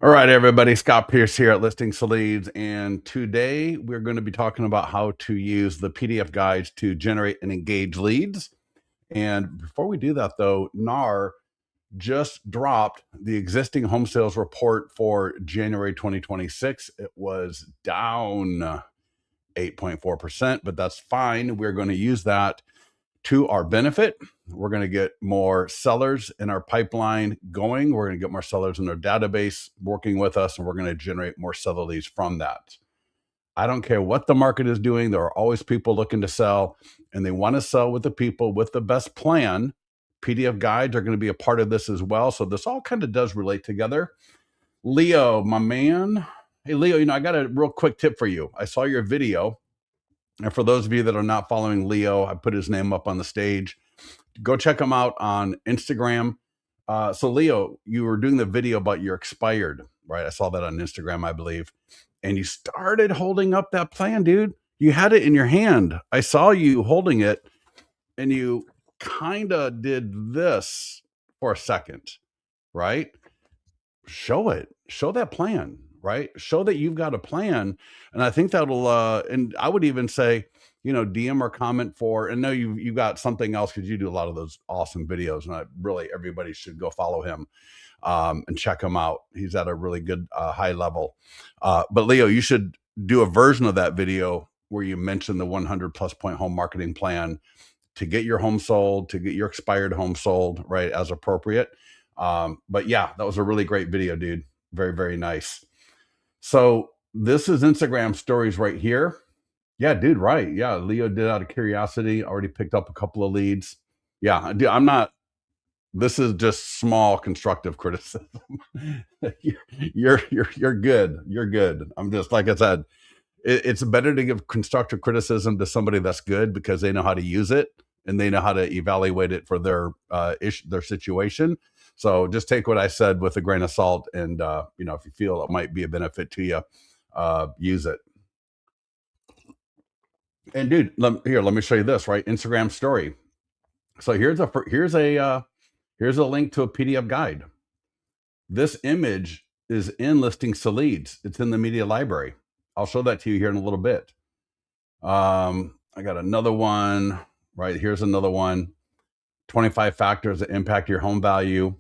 All right, everybody. Scott Pierce here at Listings to Leads, and today we're going to be talking about how to use the PDF guides to generate and engage leads. And before we do that, though, NAR just dropped the existing home sales report for January 2026. It was down 8.4%, but that's fine. We're going to use that to our benefit. We're going to get more sellers in our pipeline going. We're going to get more sellers in our database working with us, and we're going to generate more seller leads from that. I don't care what the market is doing. There are always people looking to sell, and they want to sell with the people with the best plan. PDF guides are going to be a part of this as well. So this all kind of does relate together. Leo, my man. Hey, Leo, I got a real quick tip for you. I saw your video. And for those of you that are not following Leo, I put his name up on the stage. Go check him out on Instagram. So Leo, you were doing the video about your expired, right? I saw that on Instagram, I believe. And you started holding up that plan, dude. You had it in your hand. I saw you holding it, and you kind of did this for a second, right? Show it. Show that plan, right? Show that you've got a plan. And I think that'll, and I would even say, DM or comment for, and know you got something else because you do a lot of those awesome videos, and really everybody should go follow him and check him out. He's at a really good high level. But Leo, you should do a version of that video where you mention the 100 plus point home marketing plan to get your home sold, to get your expired home sold, right, as appropriate. But yeah, that was a really great video, dude. Very, very nice. So this is Instagram stories right here. Yeah, dude, right. Yeah, Leo did out of curiosity, already picked up a couple of leads. Yeah, dude, this is just small constructive criticism. you're good. You're good. I'm just, like I said, it's better to give constructive criticism to somebody that's good because they know how to use it and they know how to evaluate it for their situation. So just take what I said with a grain of salt, and if you feel it might be a benefit to you, use it. And dude, let me show you this, right? Instagram story. So here's a link to a PDF guide. This image is in Listings to Leads. It's in the media library. I'll show that to you here in a little bit. I got another one, right? Here's another one. 25 factors that impact your home value,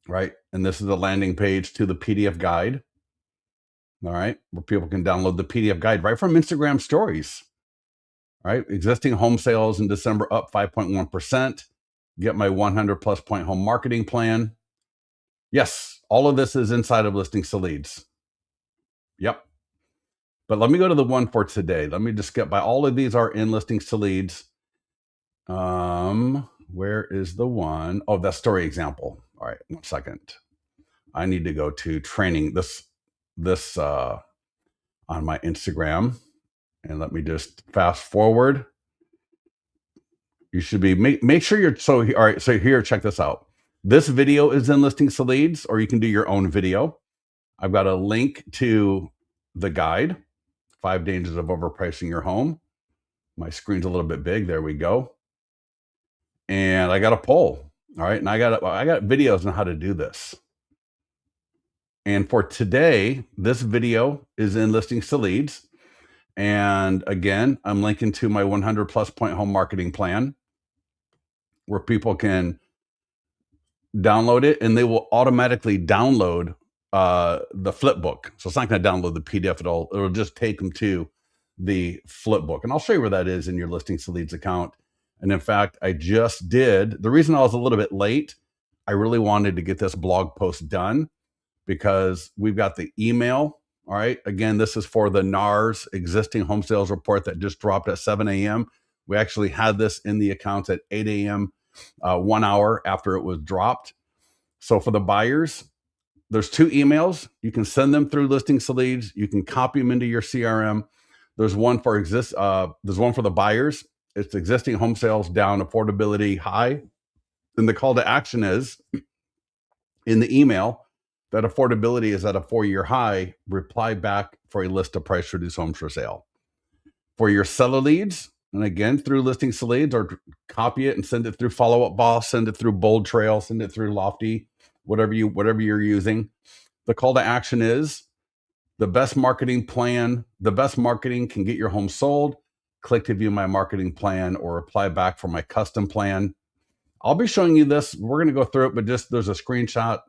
right? And this is a landing page to the PDF guide. All right, where people can download the PDF guide right from Instagram stories. Right, existing home sales in December up 5.1%. Get my 100 plus point home marketing plan. Yes, all of this is inside of Listings to Leads. Yep. But let me go to the one for today. Let me just get by. All of these are in Listings to Leads. Where is the one? Oh, that story example. All right, 1 second. I need to go to training this on my Instagram. And let me just fast forward. You should be, make sure you're, all right, so here, check this out. This video is in Listings to Leads, or you can do your own video. I've got a link to the guide, 5 Dangers of Overpricing Your Home. My screen's a little bit big. There we go. And I got a poll. All right. And I got videos on how to do this. And for today, this video is in Listings to Leads. And again, I'm linking to my 100 plus point home marketing plan where people can download it, and they will automatically download the flip book. So it's not going to download the PDF at all. It'll just take them to the flip book. And I'll show you where that is in your Listings to Leads account. And in fact, I just did. The reason I was a little bit late, I really wanted to get this blog post done because we've got the email. All right. Again, this is for the NAR's existing home sales report that just dropped at 7 a.m. We actually had this in the accounts at 8 a.m., 1 hour after it was dropped. So for the buyers, there's 2 emails. You can send them through Listings to Leads. You can copy them into your CRM. There's one for the buyers. It's existing home sales down, affordability high. And the call to action is in the email that affordability is at a 4-year high. Reply back for a list of price reduced homes for sale. For your seller leads, and again, through Listings to Leads, or copy it and send it through Follow Up Boss, send it through Bold Trail, send it through Lofty, whatever you're using. The call to action is the best marketing plan. The best marketing can get your home sold. Click to view my marketing plan or apply back for my custom plan. I'll be showing you this. We're going to go through it, but just there's a screenshot.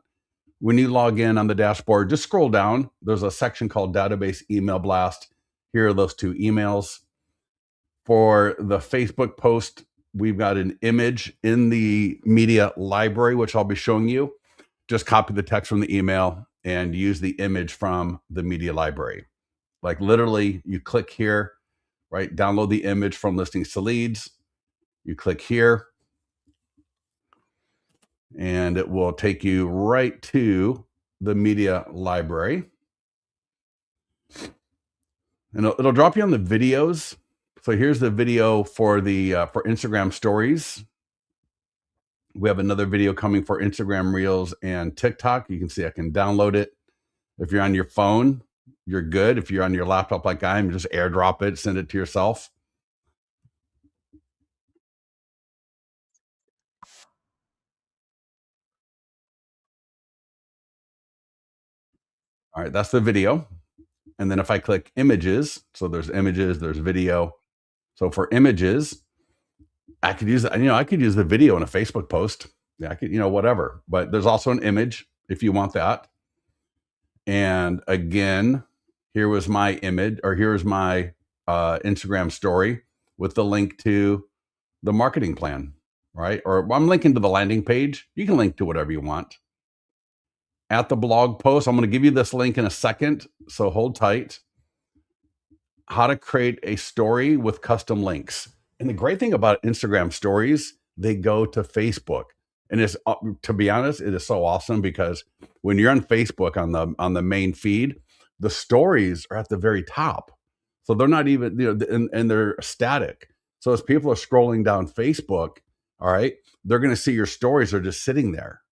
When you log in on the dashboard, just scroll down. There's a section called database email blast. Here are those two emails. For the Facebook post, we've got an image in the media library, which I'll be showing you. Just copy the text from the email and use the image from the media library. Like literally, you click here, right? Download the image from Listings to Leads. You click here, and it will take you right to the media library. And it'll drop you on the videos. So here's the video for the for Instagram stories. We have another video coming for Instagram Reels and TikTok. You can see I can download it. If you're on your phone, you're good. If you're on your laptop like I am, just airdrop it, send it to yourself. All right, that's the video. And then if I click images, so there's images, there's video. So for images, I could use, I could use the video in a Facebook post. Yeah, I could, whatever. But there's also an image if you want that. And again, here was my image, or here's my Instagram story with the link to the marketing plan, right? Or I'm linking to the landing page. You can link to whatever you want. At the blog post, I'm going to give you this link in a second, so hold tight. How to create a story with custom links. And the great thing about Instagram stories, they go to Facebook. And it's, to be honest, it is so awesome because when you're on Facebook on the main feed, the stories are at the very top. So they're not even, and they're static. So as people are scrolling down Facebook, all right, they're going to see your stories are just sitting there.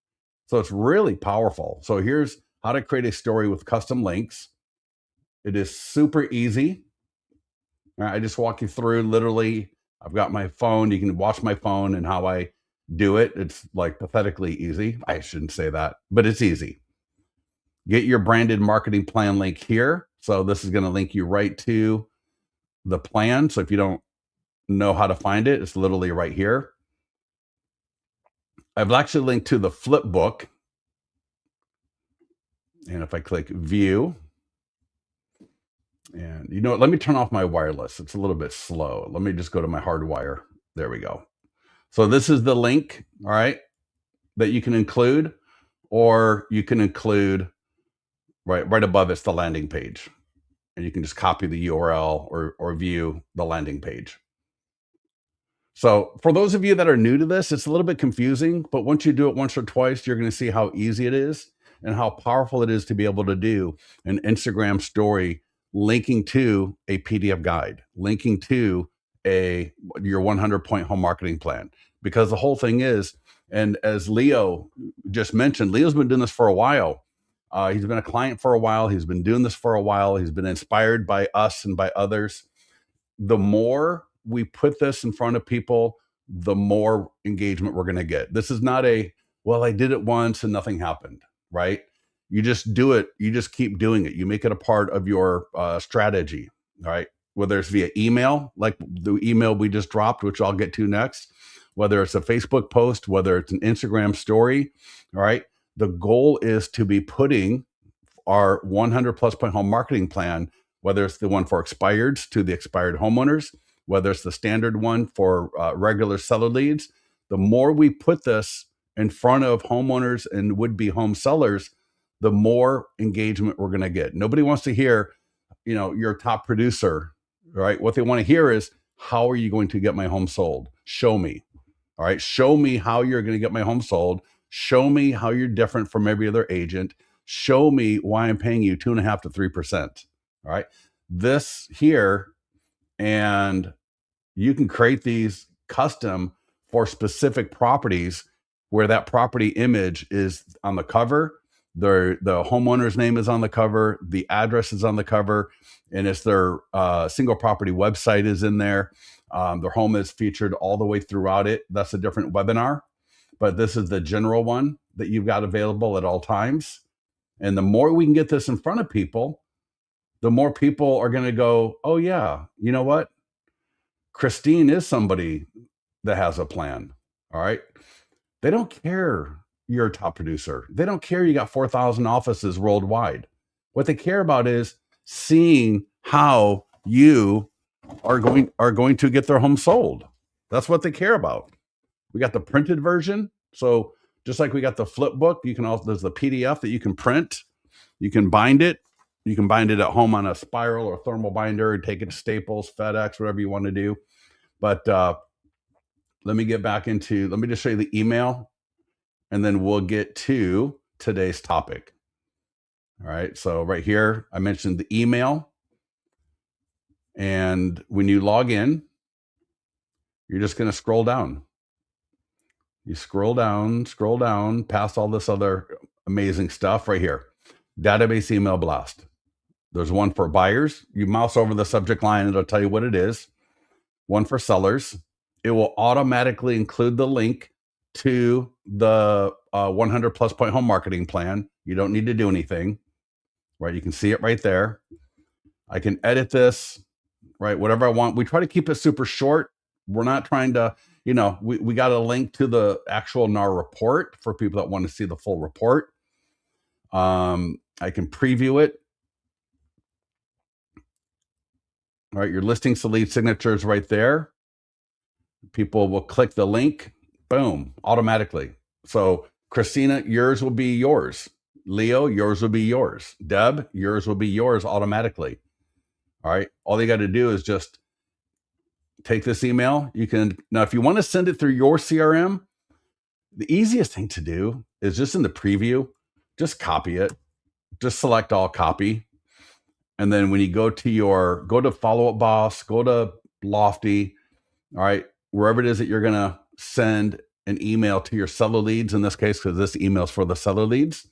So it's really powerful. So here's how to create a story with custom links. It is super easy. I just walk you through. Literally, I've got my phone. You can watch my phone and how I do it. It's like pathetically easy. I shouldn't say that, but it's easy. Get your branded marketing plan link here. So this is going to link you right to the plan. So if you don't know how to find it, it's literally right here. I've actually linked to the flip book. And if I click view, and let me turn off my wireless. It's a little bit slow. Let me just go to my hardwire. There we go. So this is the link, all right, that you can include, or you can include right above it's the landing page. And you can just copy the URL or view the landing page. So for those of you that are new to this, it's a little bit confusing, but once you do it once or twice, you're going to see how easy it is and how powerful it is to be able to do an Instagram story linking to a PDF guide, linking to your 100-point home marketing plan. Because the whole thing is, and as Leo just mentioned, Leo's been doing this for a while. He's been a client for a while. He's been doing this for a while. He's been inspired by us and by others. The more we put this in front of people, the more engagement we're going to get. This is not well, I did it once and nothing happened, right? You just do it. You just keep doing it. You make it a part of your strategy, right? Whether it's via email, like the email we just dropped, which I'll get to next, whether it's a Facebook post, whether it's an Instagram story, all right? The goal is to be putting our 100+ point home marketing plan, whether it's the one for expireds to the expired homeowners, whether it's the standard one for regular seller leads. The more we put this in front of homeowners and would-be home sellers, the more engagement we're going to get. Nobody wants to hear, you're a top producer, right? What they want to hear is, how are you going to get my home sold? Show me. All right. Show me how you're going to get my home sold. Show me how you're different from every other agent. Show me why I'm paying you 2.5% to 3%. All right. This here, and you can create these custom for specific properties where that property image is on the cover. The homeowner's name is on the cover. The address is on the cover. And it's their single property website is in there. Their home is featured all the way throughout it. That's a different webinar. But this is the general one that you've got available at all times. And the more we can get this in front of people, the more people are going to go, oh, yeah, you know what? Christine is somebody that has a plan. All right. They don't care you're a top producer. They don't care you got 4,000 offices worldwide. What they care about is seeing how you are going to get their home sold. That's what they care about. We got the printed version. So just like we got the flip book, you can also, there's the PDF that you can print. You can bind it. You can bind it at home on a spiral or thermal binder and take it to Staples, FedEx, whatever you want to do. But let me just show you the email, and then we'll get to today's topic. All right. So right here, I mentioned the email. And when you log in, you're just going to scroll down. You scroll down past all this other amazing stuff right here. Database email blast. There's one for buyers. You mouse over the subject line, it'll tell you what it is. One for sellers. It will automatically include the link to the 100 plus point home marketing plan. You don't need to do anything, right? You can see it right there. I can edit this, right? Whatever I want. We try to keep it super short. We're not trying to, we got a link to the actual NAR report for people that want to see the full report. I can preview it. All right, your listings to lead signatures right there. People will click the link, boom, automatically. So Christina, yours will be yours. Leo, yours will be yours. Deb, yours will be yours automatically. All right, all you got to do is just take this email. Now, if you want to send it through your CRM, the easiest thing to do is just in the preview, just copy it. Just select all copy. And then when you go to Follow Up Boss, go to Lofty, all right, wherever it is that you're going to send an email to your seller leads, in this case, because this email is for the seller leads.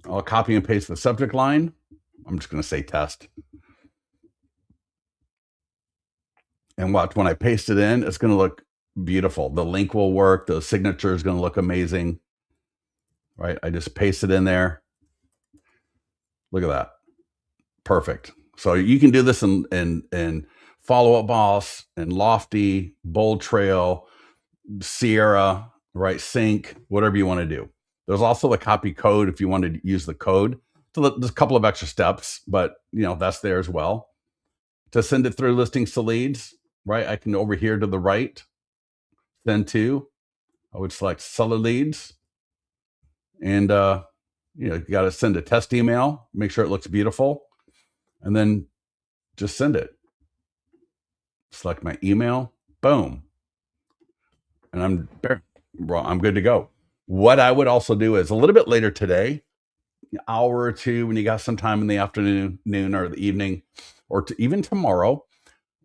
I'll copy and paste the subject line. I'm just going to say test. And watch, when I paste it in, it's going to look beautiful. The link will work. The signature is going to look amazing. Right? I just paste it in there. Look at that. Perfect. So you can do this in Follow Up Boss and Lofty, Bold Trail, Sierra, right? Sync, whatever you want to do. There's also a copy code if you want to use the code. So there's a couple of extra steps, but that's there as well. To send it through listings to leads, right? I can over here to the right, send to. I would select seller leads, and you got to send a test email. Make sure it looks beautiful, and then just send it. Select my email, boom, and I'm good to go. What I would also do is a little bit later today, an hour or two, when you got some time in the afternoon or the evening, or even tomorrow,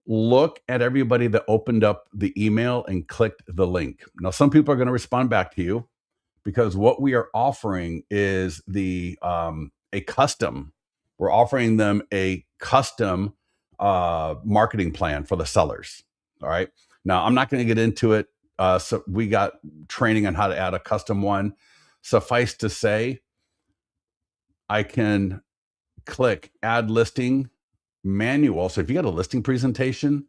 look at everybody that opened up the email and clicked the link. Now, some people are going to respond back to you, because what we are offering is a custom. We're offering them a custom marketing plan for the sellers. All right. Now, I'm not going to get into it. So we got training on how to add a custom one. Suffice to say, I can click add listing manual. So if you got a listing presentation,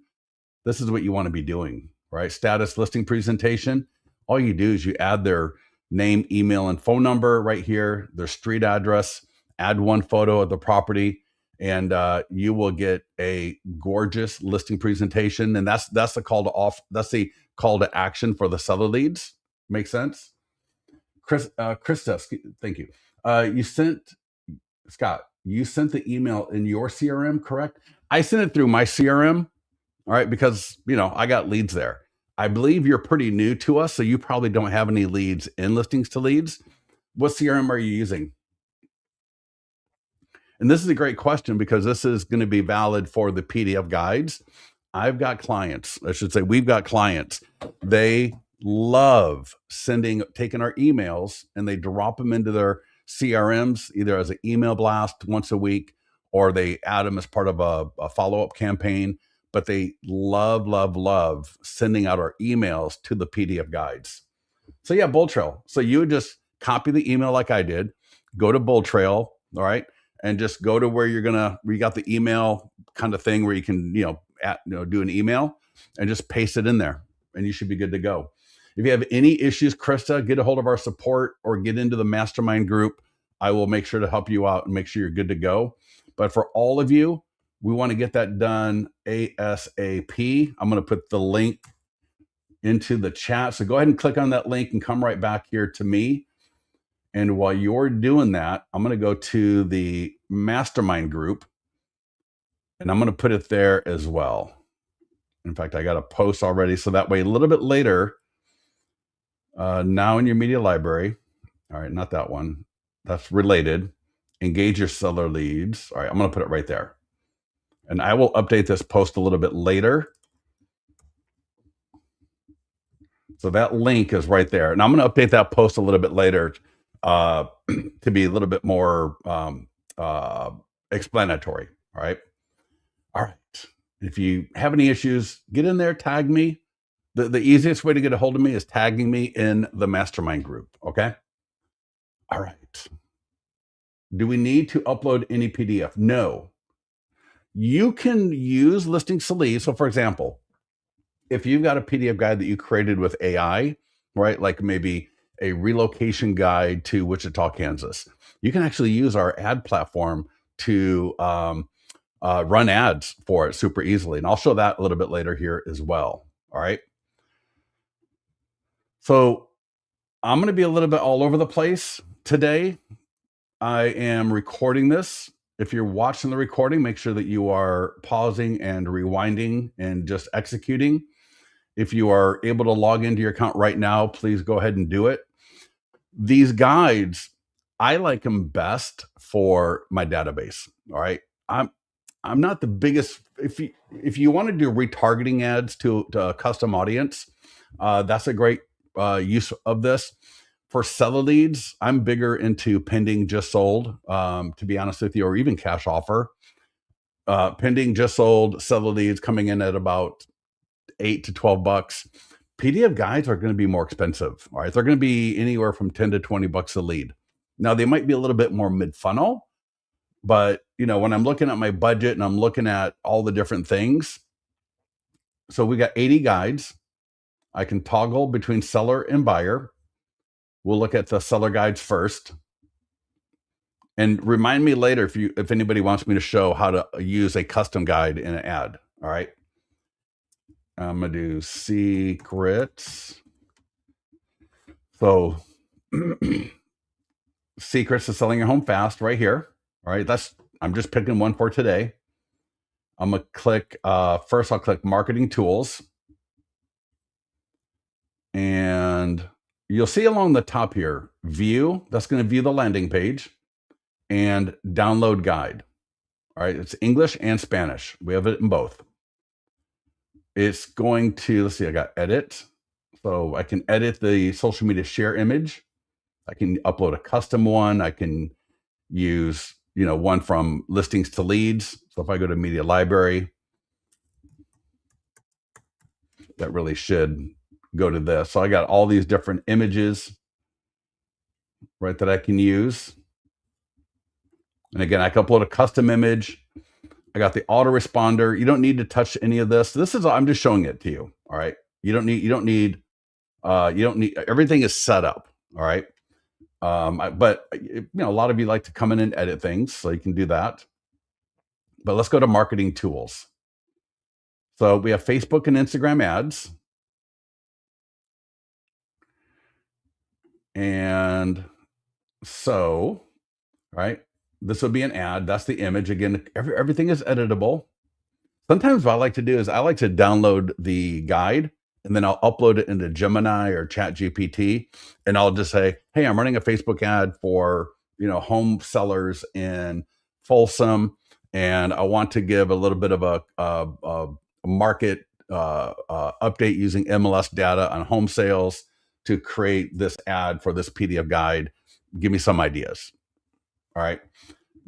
this is what you want to be doing, right? Status listing presentation. All you do is you add their name, email, and phone number right here, their street address, add one photo of the property, and you will get a gorgeous listing presentation. And that's the call to that's the call to action for the seller leads. Make sense? Krista, thank you. Scott, you sent the email in your CRM, correct? I sent it through my CRM, all right, because I got leads there. I believe you're pretty new to us, so you probably don't have any leads in listings to leads. What CRM are you using? And this is a great question, because this is going to be valid for the PDF guides. We've got clients. They love taking our emails and they drop them into their CRMs, either as an email blast once a week, or they add them as part of a follow-up campaign. But they love sending out our emails to the PDF guides. So yeah, Bull Trail. So you would just copy the email like I did, go to Bull Trail, all right, and just go to where where you got the email kind of thing where you can, do an email and just paste it in there, and you should be good to go. If you have any issues, Krista, get a hold of our support or get into the mastermind group. I will make sure to help you out and make sure you're good to go. But for all of you, we want to get that done ASAP. I'm going to put the link into the chat. So go ahead and click on that link and come right back here to me. And while you're doing that, I'm going to go to the mastermind group and I'm going to put it there as well. In fact, I got a post already. So that way, a little bit later, now in your media library. All right, not that one. That's related. Engage your seller leads. All right, I'm going to put it right there. And I will update this post a little bit later. So that link is right there. And I'm going to update that post a little bit later to be a little bit more explanatory. All right. All right. If you have any issues, get in there, tag me. The easiest way to get a hold of me is tagging me in the mastermind group. Okay. All right. Do we need to upload any PDF? No. You can use listings to leads. So, for example, if you've got a PDF guide that you created with AI, right, like maybe a relocation guide to Wichita, Kansas, you can actually use our ad platform to run ads for it super easily. And I'll show that a little bit later here as well. All right. So I'm going to be a little bit all over the place today. I am recording this. If you're watching the recording, make sure that you are pausing and rewinding and just executing. If you are able to log into your account right now, please go ahead and do it. These guides, I like them best for my database. All right. I'm not the biggest. If you want to do retargeting ads to a custom audience, that's a great use of this. For seller leads, I'm bigger into pending, just sold, to be honest with you, or even cash offer. Pending, just sold, seller leads coming in at about $8 to $12. PDF guides are going to be more expensive. All right. They're going to be anywhere from 10 to 20 bucks a lead. Now they might be a little bit more mid funnel, but when I'm looking at my budget and I'm looking at all the different things, so we got 80 guides. I can toggle between seller and buyer. We'll look at the seller guides first. And remind me later if anybody wants me to show how to use a custom guide in an ad. All right. I'm going to do secrets. So secrets to selling your home fast right here. All right. I'm just picking one for today. I'm going to click, first I'll click marketing tools. And you'll see along the top here, view, that's going to view the landing page, and download guide. All right. It's English and Spanish. We have it in both. It's going to, let's see, I got edit. So I can edit the social media share image. I can upload a custom one. I can use, one from listings to leads. So if I go to media library, that really should go to this. So I got all these different images, right, that I can use. And again, I can upload a custom image. I got the autoresponder. You don't need to touch any of this. I'm just showing it to you. All right. You don't need, everything is set up. All right. But a lot of you like to come in and edit things, so you can do that. But let's go to marketing tools. So we have Facebook and Instagram ads. And so, right, this will be an ad. That's the image. Again, everything is editable. Sometimes what I like to do is I like to download the guide and then I'll upload it into Gemini or ChatGPT, and I'll just say, hey, I'm running a Facebook ad for, home sellers in Folsom, and I want to give a little bit of a market update using MLS data on home sales to create this ad for this PDF guide. Give me some ideas. All right.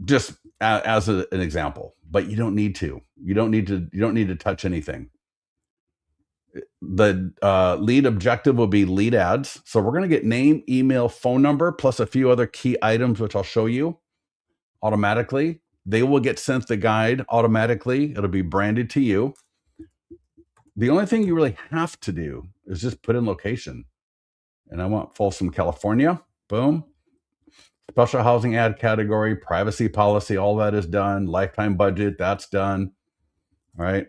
Just as an example, but you don't need to touch anything. The lead objective will be lead ads. So we're going to get name, email, phone number, plus a few other key items, which I'll show you automatically. They will get sent the guide automatically. It'll be branded to you. The only thing you really have to do is just put in location. And I want Folsom, California. Boom. Special housing ad category, privacy policy, all that is done. Lifetime budget, that's done. All right.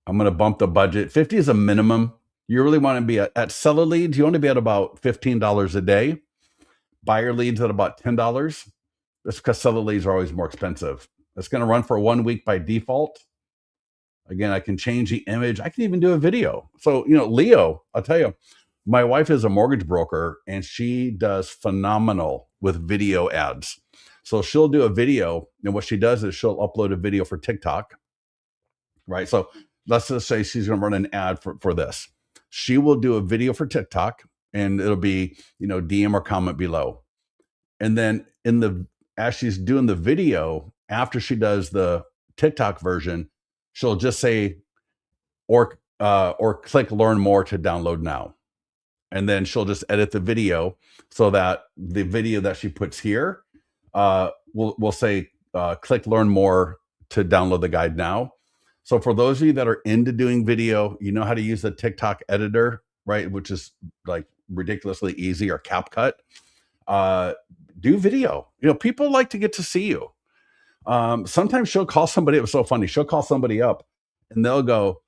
I'm going to bump the budget. 50 is a minimum. You really want to be at seller leads, you want to be at about $15 a day. Buyer leads at about $10. That's because seller leads are always more expensive. It's going to run for 1 week by default. Again, I can change the image. I can even do a video. So, Leo, I'll tell you, my wife is a mortgage broker and she does phenomenal with video ads. So she'll do a video, and what she does is she'll upload a video for TikTok, right? So let's just say she's going to run an ad for this. She will do a video for TikTok, and it'll be, DM or comment below. And then as she's doing the video, after she does the TikTok version, she'll just say, or click learn more to download now. And then she'll just edit the video so that the video that she puts here will say, click learn more to download the guide now. So for those of you that are into doing video, you know how to use the TikTok editor, right? Which is like ridiculously easy, or CapCut. Do video. People like to get to see you. Sometimes she'll call somebody. It was so funny. She'll call somebody up and they'll go,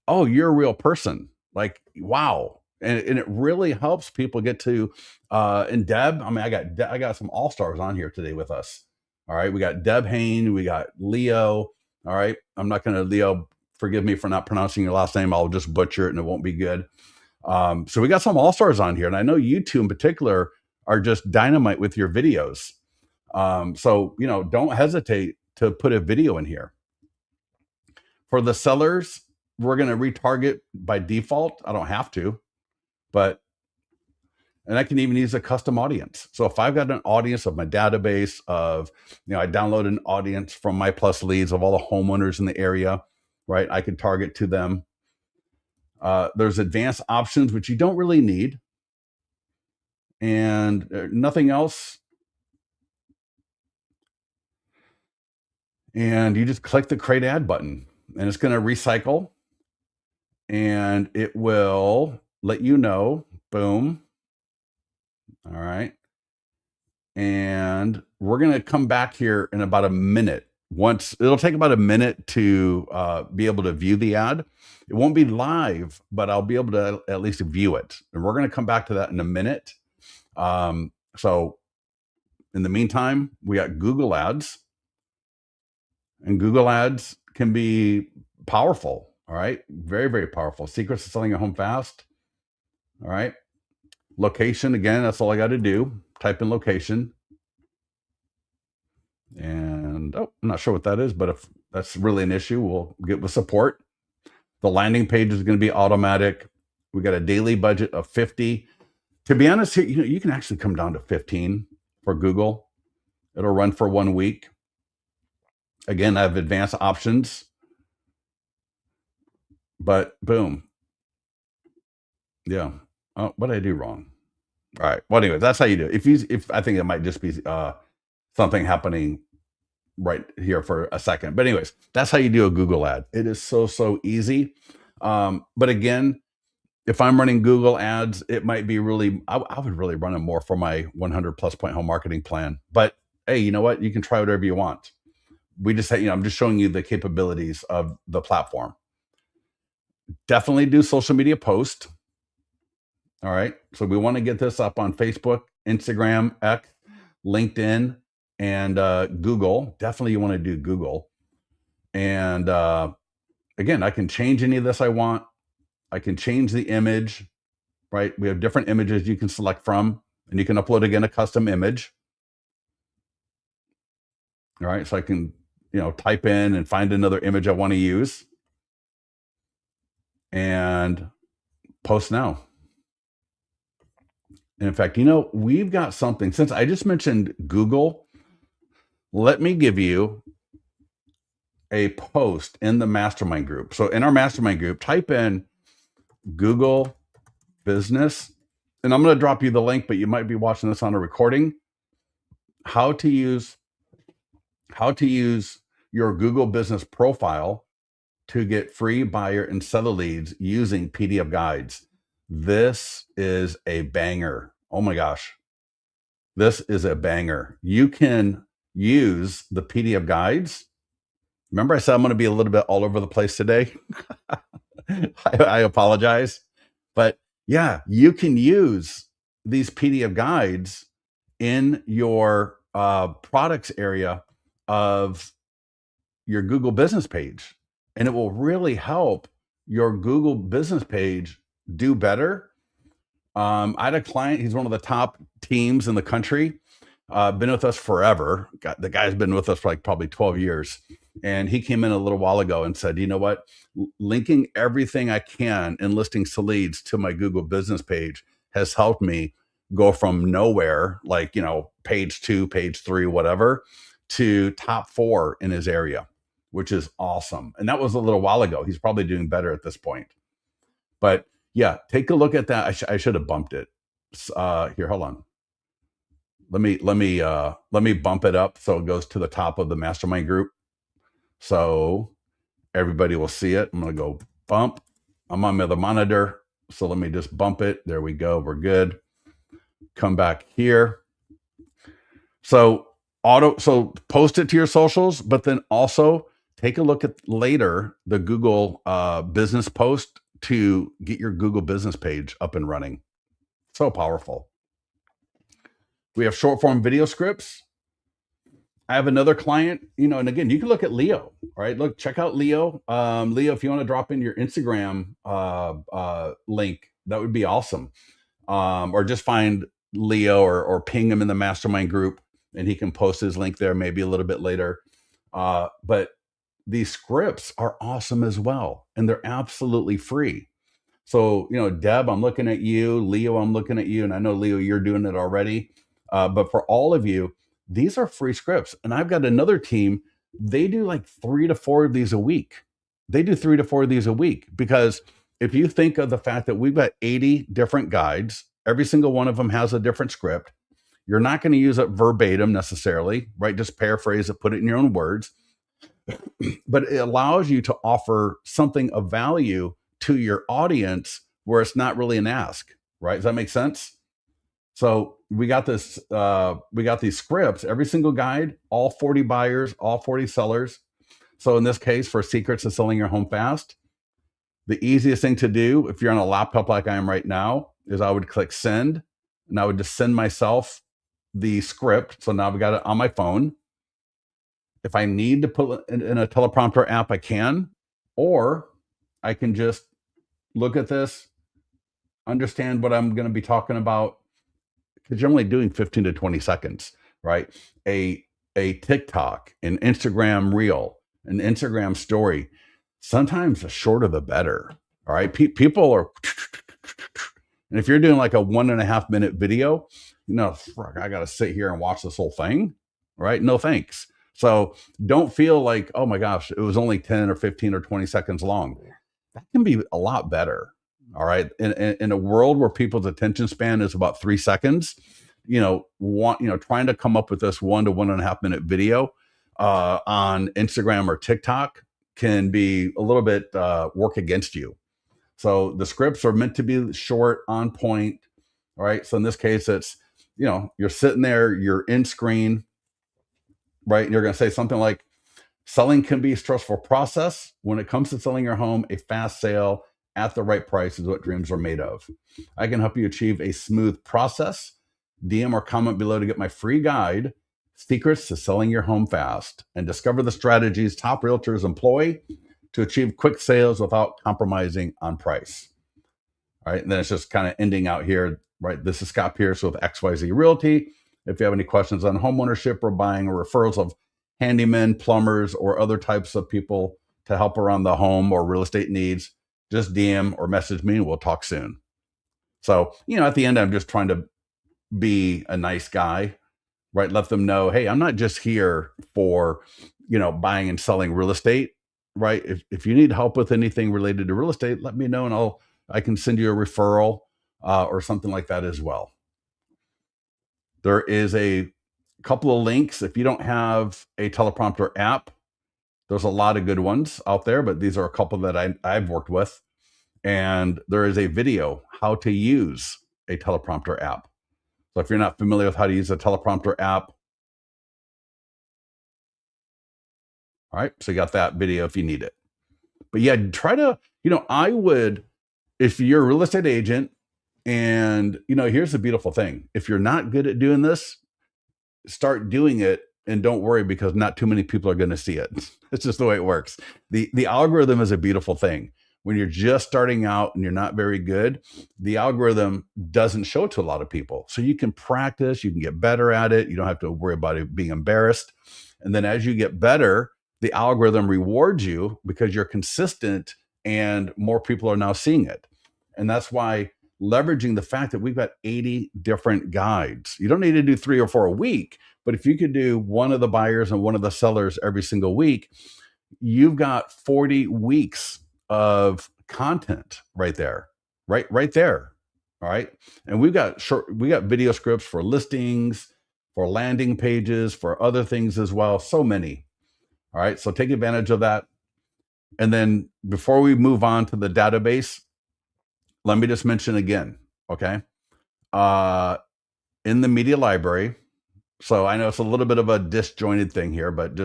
"Oh, you're a real person." Like, wow. And it really helps people get to, and Deb, I mean, I got some all-stars on here today with us. All right. We got Deb Hain, we got Leo. All right. I'm not going to, Leo, forgive me for not pronouncing your last name. I'll just butcher it and it won't be good. So we got some all-stars on here. And I know you two in particular are just dynamite with your videos. So, don't hesitate to put a video in here. For the sellers, we're going to retarget by default. I don't have to, and I can even use a custom audience. So if I've got an audience of my database of, I download an audience from My Plus Leads of all the homeowners in the area, right? I can target to them. There's advanced options, which you don't really need. And nothing else. And you just click the create ad button, and it's going to recycle, and it will let you know. Boom. All right. And we're going to come back here in about a minute. It'll take about a minute to be able to view the ad. It won't be live, but I'll be able to at least view it. And we're going to come back to that in a minute. So in the meantime, we got Google Ads. And Google Ads can be powerful. All right. Very, very powerful. Secrets of selling a home fast. All right. Location, again, that's all I got to do. Type in location. And I'm not sure what that is, but if that's really an issue, we'll get with support. The landing page is going to be automatic. We got a daily budget of 50. To be honest, here, you can actually come down to 15 for Google. It'll run for 1 week. Again, I have advanced options, but boom. Yeah. Oh, what did I do wrong? All right. Well, anyway, that's how you do it. If I think it might just be something happening right here for a second. But anyways, that's how you do a Google ad. It is so easy. But again, if I'm running Google ads, it might be really, I would really run them more for my 100 plus point home marketing plan. But hey, you know what? You can try whatever you want. We just say, I'm just showing you the capabilities of the platform. Definitely do social media post. All right. So we want to get this up on Facebook, Instagram, X, LinkedIn, and Google. Definitely you want to do Google. And again, I can change any of this I want. I can change the image, right? We have different images you can select from, and you can upload, again, a custom image. All right. So I can, type in and find another image I want to use and post now. And in fact, we've got something, since I just mentioned Google, let me give you a post in the mastermind group. So in our mastermind group, type in Google Business, and I'm going to drop you the link, but you might be watching this on a recording. How to use your Google Business profile to get free buyer and seller leads using PDF guides. This is a banger. Oh my gosh. This is a banger. You can use the PDF guides. Remember I said I'm going to be a little bit all over the place today? I apologize. But yeah, you can use these PDF guides in your products area of your Google business page. And it will really help your Google business page do better. I had a client, he's one of the top teams in the country, been with us forever. The guy's been with us for like probably 12 years. And he came in a little while ago and said, you know what? Linking everything I can in listings to leads to my Google business page has helped me go from nowhere, like, page 2, page 3, whatever, to top 4 in his area, which is awesome. And that was a little while ago. He's probably doing better at this point. But yeah, take a look at that. I should have bumped it. Here, hold on. Let me bump it up so it goes to the top of the mastermind group, so everybody will see it. I'm gonna go bump. I'm on my other monitor, so let me just bump it. There we go. We're good. Come back here. So post it to your socials, but then also take a look at later the Google business post to get your Google business page up and running. So powerful. We have short form video scripts. I have another client, and again, you can look at Leo, right? Look, check out Leo. Leo, if you want to drop in your Instagram link, that would be awesome. Or just find Leo or ping him in the mastermind group, and he can post his link there maybe a little bit later. But these scripts are awesome as well, and they're absolutely free. So, Deb, I'm looking at you. Leo, I'm looking at you. And I know, Leo, you're doing it already. But for all of you, these are free scripts. And I've got another team. They do like 3 to 4 of these a week. They do 3 to 4 of these a week. Because if you think of the fact that we've got 80 different guides, every single one of them has a different script. You're not going to use it verbatim necessarily, right? Just paraphrase it, put it in your own words. But it allows you to offer something of value to your audience where it's not really an ask, right? Does that make sense? So we got these scripts, every single guide, all 40 buyers, all 40 sellers. So in this case, for secrets to selling your home fast, the easiest thing to do, if you're on a laptop like I am right now, is I would click send, and I would just send myself the script. So now we got it on my phone. If I need to put it in a teleprompter app, I can, or I can just look at this, understand what I'm going to be talking about, because you're only doing 15 to 20 seconds, right? A TikTok, an Instagram reel, an Instagram story. Sometimes the shorter the better. All right. People are, and if you're doing like a 1.5 minute video, I got to sit here and watch this whole thing, right? No thanks. So don't feel like, oh my gosh, it was only 10 or 15 or 20 seconds long. That can be a lot better. All right. In a world where people's attention span is about 3 seconds, trying to come up with this 1 to 1.5 minute video on Instagram or TikTok can be a little bit work against you. So the scripts are meant to be short, on point. All right. So in this case, it's, you're sitting there, you're in screen, right? And you're going to say something like, selling can be a stressful process. When it comes to selling your home, a fast sale at the right price is what dreams are made of. I can help you achieve a smooth process. DM or comment below to get my free guide, Secrets to Selling Your Home Fast, and discover the strategies top realtors employ to achieve quick sales without compromising on price. All right. And then it's just kind of ending out here, right? This is Scott Pierce with XYZ Realty. If you have any questions on homeownership or buying or referrals of handymen, plumbers, or other types of people to help around the home or real estate needs, just DM or message me and we'll talk soon. So, at the end, I'm just trying to be a nice guy, right? Let them know, hey, I'm not just here for, buying and selling real estate, right? If you need help with anything related to real estate, let me know and I'll I can send you a referral or something like that as well. There is a couple of links. If you don't have a teleprompter app, there's a lot of good ones out there, but these are a couple that I've worked with. And there is a video how to use a teleprompter app. So if you're not familiar with how to use a teleprompter app, all right, so you got that video if you need it. But yeah, try to, I would, if you're a real estate agent, and here's the beautiful thing. If you're not good at doing this, start doing it and don't worry, because not too many people are going to see it. It's just the way it works. The algorithm is a beautiful thing. When you're just starting out and you're not very good, the algorithm doesn't show it to a lot of people. So you can practice, you can get better at it. You don't have to worry about it being embarrassed. And then as you get better, the algorithm rewards you because you're consistent and more people are now seeing it. And that's why leveraging the fact that we've got 80 different guides. You don't need to do 3 or 4 a week, but if you could do one of the buyers and one of the sellers every single week, you've got 40 weeks of content right there. Right there. All right. And we got video scripts for listings, for landing pages, for other things as well. So many. All right. So take advantage of that. And then before we move on to the database, let me just mention again, okay? In the media library, so I know it's a little bit of a disjointed thing here, but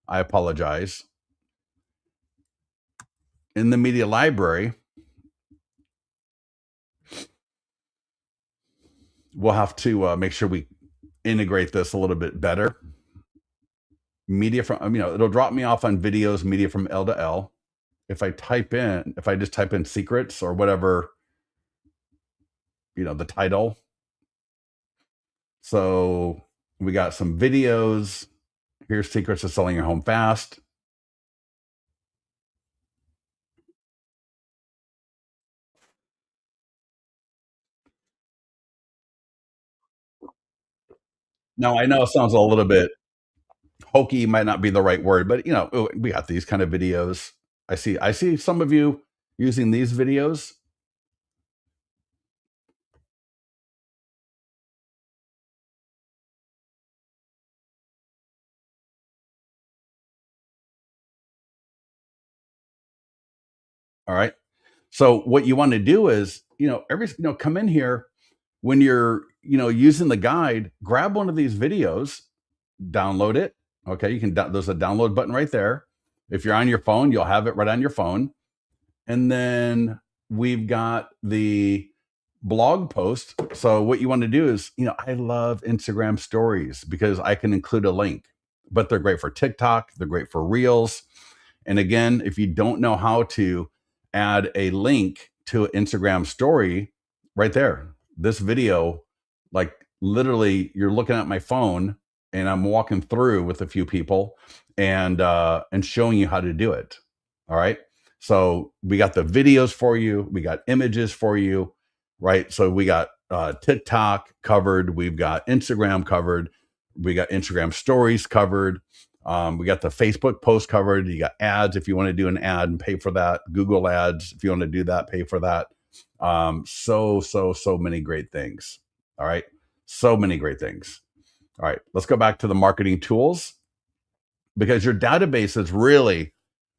I apologize. In the media library, we'll have to make sure we integrate this a little bit better. Media from, it'll drop me off on videos, media from L to L. If I just type in secrets or whatever, the title. So we got some videos. Here's secrets to selling your home fast. Now I know it sounds a little bit hokey, might not be the right word, but we got these kind of videos. I see some of you using these videos. All right. So what you want to do is, come in here when you're, using the guide, grab one of these videos, download it. Okay. There's a download button right there. If you're on your phone, you'll have it right on your phone. And then we've got the blog post. So what you want to do is, I love Instagram stories because I can include a link, but they're great for TikTok. They're great for Reels. And again, if you don't know how to add a link to an Instagram story, right there, this video, like literally you're looking at my phone and I'm walking through with a few people and showing you how to do it. All right. So we got the videos for you. We got images for you, right? So we got TikTok covered. We've got Instagram covered. We got Instagram stories covered. We got the Facebook post covered. You got ads if you want to do an ad and pay for that. Google ads if you want to do that, pay for that. So many great things. All right. So many great things. All right. Let's go back to the marketing tools, because your database is really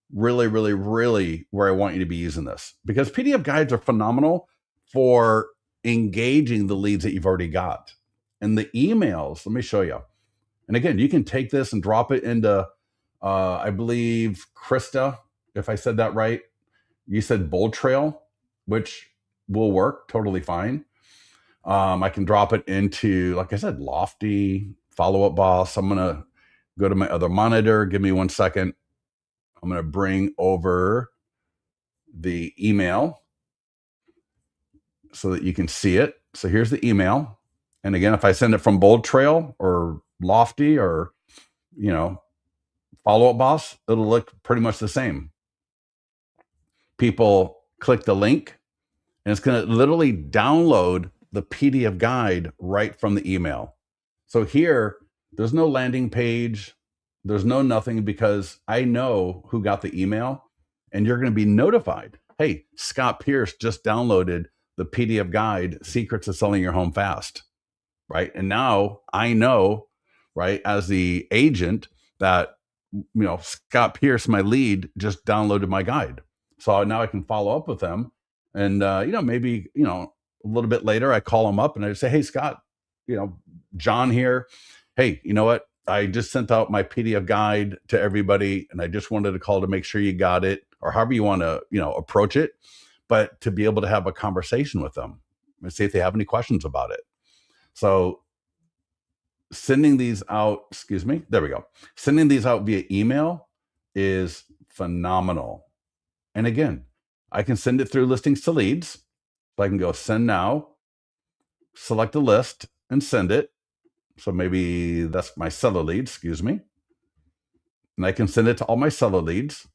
where I want you to be using this, because PDF guides are phenomenal for engaging the leads that you've already got. And the emails, let me show you. And again, you can take this and drop it into, I believe, Krista, if I said that right. You said Bold Trail, which will work totally fine. I can drop it into, like I said, Lofty, Follow Up Boss. I'm going to go to my other monitor. Give me 1 second. I'm going to bring over the email so that you can see it. So here's the email. And again, if I send it from Bold Trail or Lofty or, Follow Up Boss, it'll look pretty much the same. People click the link and it's going to literally download the PDF guide right from the email. So here, there's no landing page. There's no nothing, because I know who got the email and you're going to be notified. hey, Scott Pierce just downloaded the PDF guide, Secrets of Selling Your Home Fast, right? And now I know, right, as the agent that, Scott Pierce, my lead, just downloaded my guide. So now I can follow up with them. And, maybe, a little bit later, I call him up and I say, hey, Scott, John here. Hey, you know what? I just sent out my PDF guide to everybody and I just wanted to call to make sure you got it, or however you want to, approach it, but to be able to have a conversation with them and see if they have any questions about it. So sending these out, excuse me, there we go. Sending these out via email is phenomenal. And again, I can send it through listings to leads. So I can go send now, select a list and send it. So maybe that's my seller leads, excuse me. And I can send it to all my seller leads.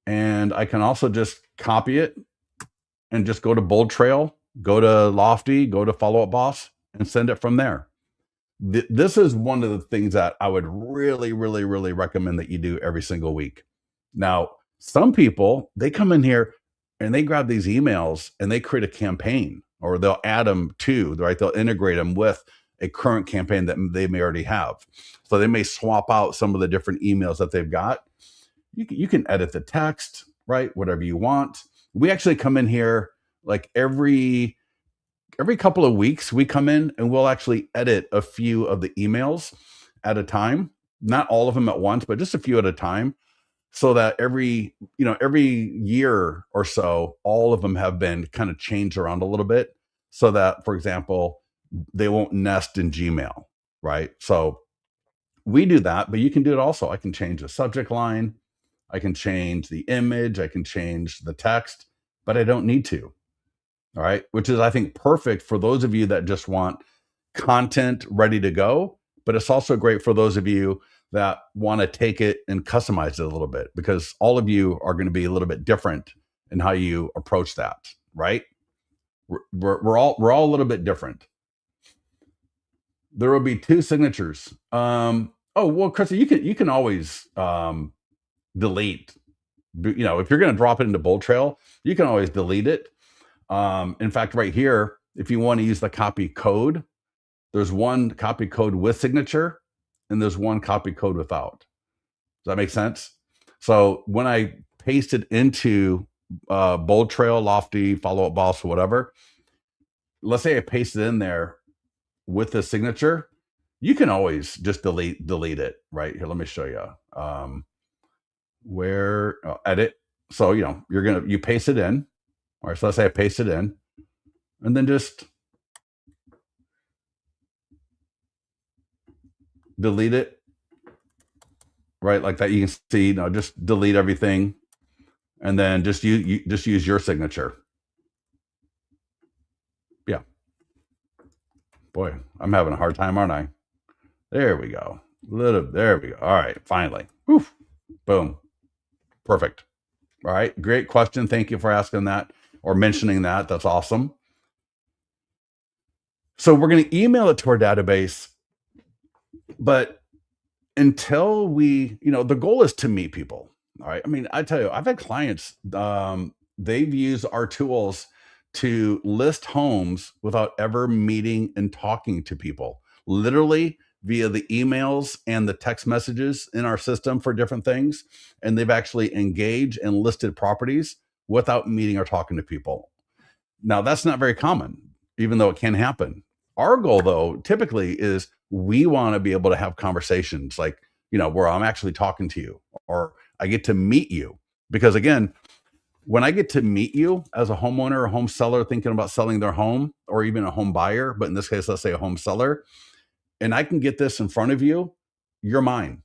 And I can also just copy it and just go to Bold Trail, go to Lofty, go to Follow Up Boss, and send it from there. This is one of the things that I would really, really, really recommend that you do every single week. Now, some people, they come in here and they grab these emails and they create a campaign, or they'll add them to, right? They'll integrate them with a current campaign that they may already have. So they may swap out some of the different emails that they've got. You can edit the text, right? Whatever you want. We actually come in here like every couple of weeks. We come in and we'll actually edit a few of the emails at a time, not all of them at once, but just a few at a time, so that every year or so, all of them have been kind of changed around a little bit, so that, for example, they won't nest in Gmail, right? So we do that, but you can do it also. I can change the subject line, I can change the image, I can change the text, but I don't need to. All right. Which is, I think, perfect for those of you that just want content ready to go. But it's also great for those of you that want to take it and customize it a little bit, because all of you are going to be a little bit different in how you approach that. Right. We're all a little bit different. There will be 2 signatures. Oh, well, Krista, you can always delete. If you're going to drop it into Bold Trail, you can always delete it. In fact, right here, if you want to use the copy code, there's one copy code with signature and there's one copy code without. Does that make sense? So when I paste it into Bold Trail, Lofty, Follow Up Boss, or whatever, let's say I paste it in there with the signature, you can always just delete it. Right here, let me show you where edit. So you paste it in. All right, so let's say I paste it in, and then just delete it, right? Like that. You can see, just delete everything, and then just use your signature. Yeah. Boy, I'm having a hard time, aren't I? There we go. There we go. All right, finally. Whew. Boom. Perfect. All right, great question. Thank you for asking that or mentioning that. That's awesome. So we're going to email it to our database, but until we, the goal is to meet people. All right. I mean, I tell you, I've had clients, they've used our tools to list homes without ever meeting and talking to people, literally via the emails and the text messages in our system for different things. And they've actually engaged and listed properties without meeting or talking to people. Now, that's not very common, even though it can happen. Our goal, though, typically is we want to be able to have conversations like, where I'm actually talking to you, or I get to meet you. Because again, when I get to meet you as a homeowner or home seller thinking about selling their home, or even a home buyer, but in this case, let's say a home seller, and I can get this in front of you, you're mine.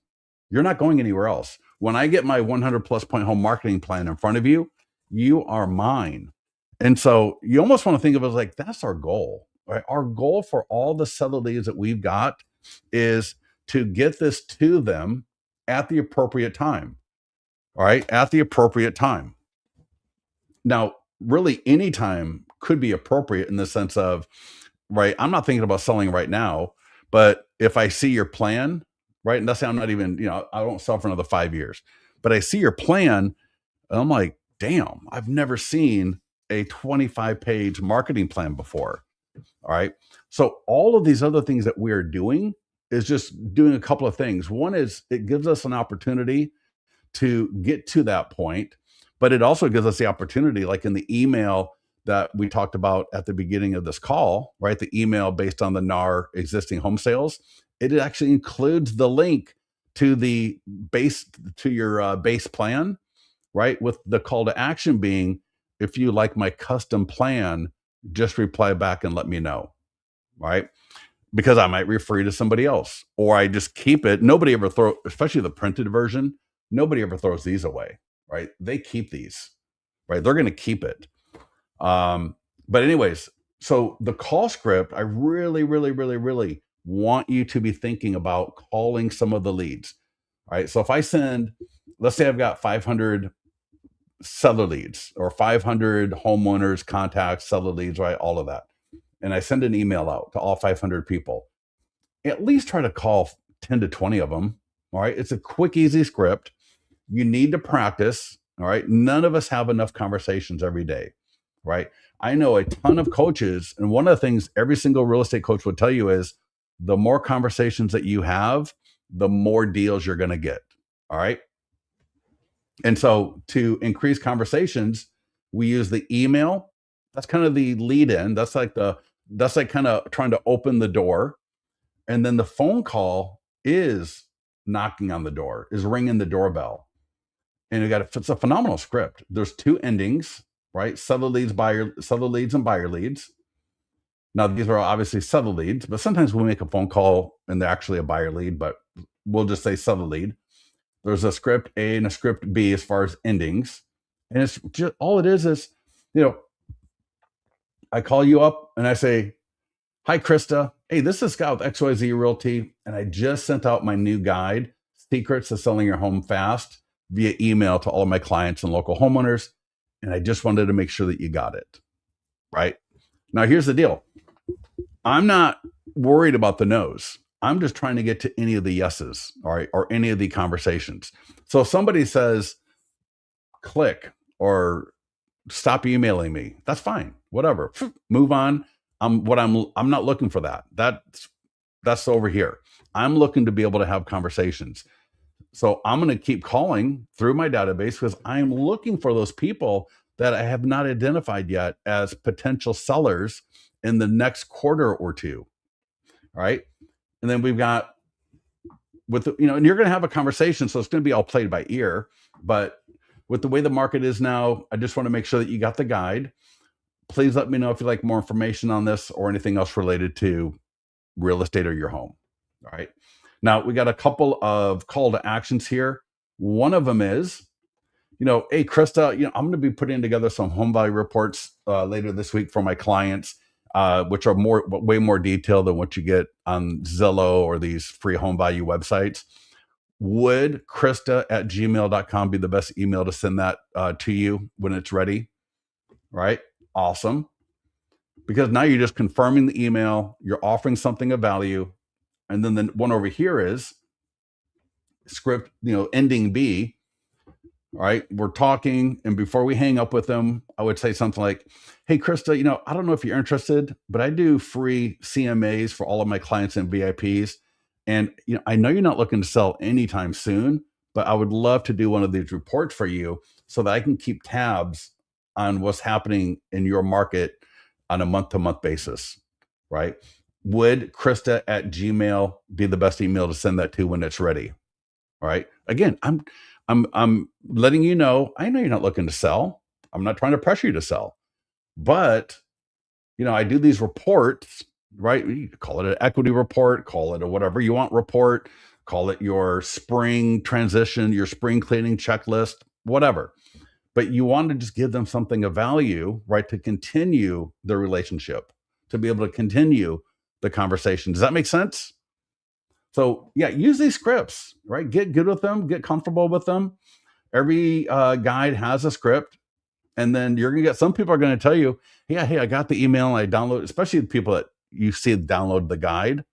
You're not going anywhere else. When I get my 100 plus point home marketing plan in front of you, you are mine. And so you almost want to think of it as like, that's our goal, right? Our goal for all the seller leads that we've got is to get this to them at the appropriate time. All right. At the appropriate time. Now, really, any time could be appropriate in the sense of, right, I'm not thinking about selling right now, but if I see your plan, right, and let's say I'm not even, I don't sell for another 5 years, but I see your plan, and I'm like, damn, I've never seen a 25-page marketing plan before. All right. So all of these other things that we're doing is just doing a couple of things. One is it gives us an opportunity to get to that point, but it also gives us the opportunity, like in the email that we talked about at the beginning of this call, right? The email based on the NAR existing home sales, it actually includes the link to the base to your base plan, right? With the call to action being, if you like my custom plan, just reply back and let me know, right? Because I might refer you to somebody else, or I just keep it. Nobody ever throw, especially the printed version. Nobody ever throws these away, right? They keep these, right? They're going to keep it. But anyways, so the call script, I really, really, really, really want you to be thinking about calling some of the leads, right? So if I send, let's say I've got 500 seller leads or 500 homeowners contacts, seller leads, right? All of that. And I send an email out to all 500 people, at least try to call 10 to 20 of them. All right. It's a quick, easy script. You need to practice. All right. None of us have enough conversations every day. Right. I know a ton of coaches. And one of the things every single real estate coach will tell you is the more conversations that you have, the more deals you're going to get. All right. And so to increase conversations, we use the email. That's kind of the lead in. That's like kind of trying to open the door. And then the phone call is knocking on the door, is ringing the doorbell. And it's a phenomenal script. There's two endings, right? Seller leads, and buyer leads. Now, these are obviously seller leads, but sometimes we make a phone call and they're actually a buyer lead, but we'll just say seller lead. There's a script A and a script B as far as endings. And it's just all it is, I call you up and I say, hi, Krista. Hey, this is Scott with XYZ Realty. And I just sent out my new guide, Secrets to Selling Your Home Fast, via email to all of my clients and local homeowners. And I just wanted to make sure that you got it. Right. Now, here's the deal. I'm not worried about the no's. I'm just trying to get to any of the yeses, all right, or any of the conversations. So if somebody says, click or stop emailing me, that's fine. Whatever. Move on. I'm not looking for that. That's over here. I'm looking to be able to have conversations. So I'm going to keep calling through my database because I'm looking for those people that I have not identified yet as potential sellers in the next quarter or two. All right. And then we've got and you're going to have a conversation. So it's going to be all played by ear, but with the way the market is now, I just want to make sure that you got the guide. Please let me know if you'd like more information on this or anything else related to real estate or your home. All right. Now we got a couple of call to actions here. One of them is, hey, Krista, I'm going to be putting together some home value reports later this week for my clients, which are way more detailed than what you get on Zillow or these free home value websites. Would Krista@gmail.com be the best email to send that to you when it's ready? Right? Awesome. Because now you're just confirming the email, you're offering something of value. And then the one over here is script, ending B. All right. We're talking. And before we hang up with them, I would say something like, hey, Krista, I don't know if you're interested, but I do free CMAs for all of my clients and VIPs. And, I know you're not looking to sell anytime soon, but I would love to do one of these reports for you so that I can keep tabs on what's happening in your market on a month-to-month basis, right? Would Krista@gmail be the best email to send that to when it's ready? All right. Again, I'm letting you know, I know you're not looking to sell. I'm not trying to pressure you to sell, but I do these reports, right? You call it an equity report, call it a whatever you want report, call it your spring transition, your spring cleaning checklist, whatever. But you want to just give them something of value, right? To continue the relationship, to be able to continue the conversation. Does that make sense? So yeah, use these scripts, right? Get good with them, get comfortable with them. Every guide has a script. And then you're going to get, some people are going to tell you, yeah, hey, I got the email and I downloaded, especially the people that you see download the guide,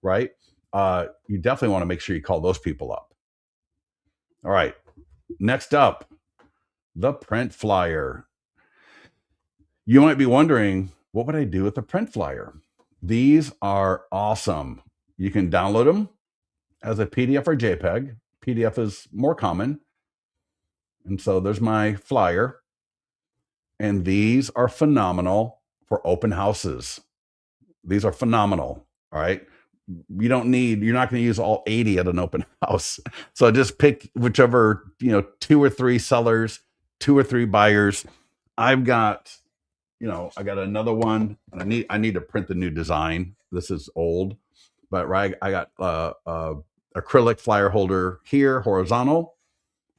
right? You definitely want to make sure you call those people up. All right. Next up, the print flyer. You might be wondering, what would I do with a print flyer? These are awesome. You can download them as a PDF or JPEG. PDF is more common. And so there's my flyer. And these are phenomenal for open houses. These are phenomenal. All right. You're not going to use all 80 at an open house. So just pick whichever, 2 or 3 sellers, 2 or 3 buyers. I've got, I got another one, and I need to print the new design. This is old, but right, I got acrylic flyer holder here, horizontal.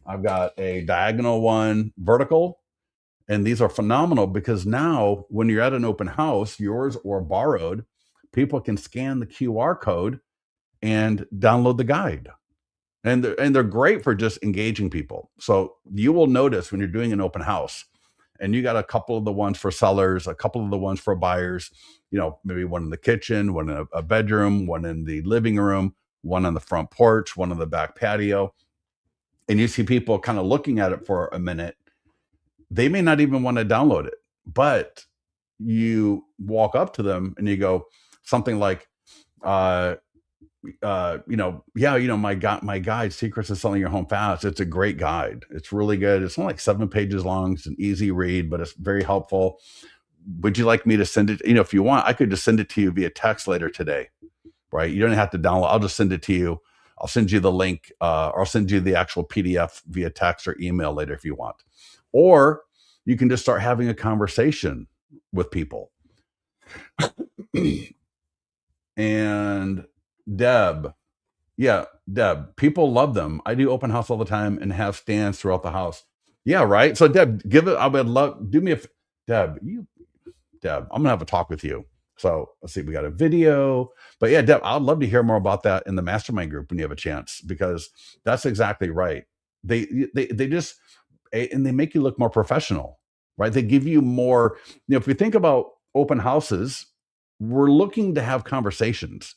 I've got a diagonal one, vertical, and these are phenomenal because now when you're at an open house, yours or borrowed, people can scan the QR code and download the guide. And they're great for just engaging people. So you will notice when you're doing an open house, and you got a couple of the ones for sellers, a couple of the ones for buyers, maybe one in the kitchen, one in a bedroom, one in the living room, one on the front porch, one on the back patio. And you see people kind of looking at it for a minute. They may not even want to download it, but you walk up to them and you go something like, my guide, Secrets of Selling Your Home Fast. It's a great guide. It's really good. It's only like 7 pages long. It's an easy read, but it's very helpful. Would you like me to send it? If you want, I could just send it to you via text later today, right? You don't have to download. I'll just send it to you. I'll send you the link, or I'll send you the actual PDF via text or email later if you want. Or you can just start having a conversation with people. And Deb, people love them. I do open house all the time and have stands throughout the house. Yeah, right. So Deb, I would love, do me a, Deb, I'm gonna have a talk with you. So let's see, we got a video, but yeah, Deb, I'd love to hear more about that in the mastermind group when you have a chance, because that's exactly right. They just, and they make you look more professional, right? They give you more, if we think about open houses, we're looking to have conversations.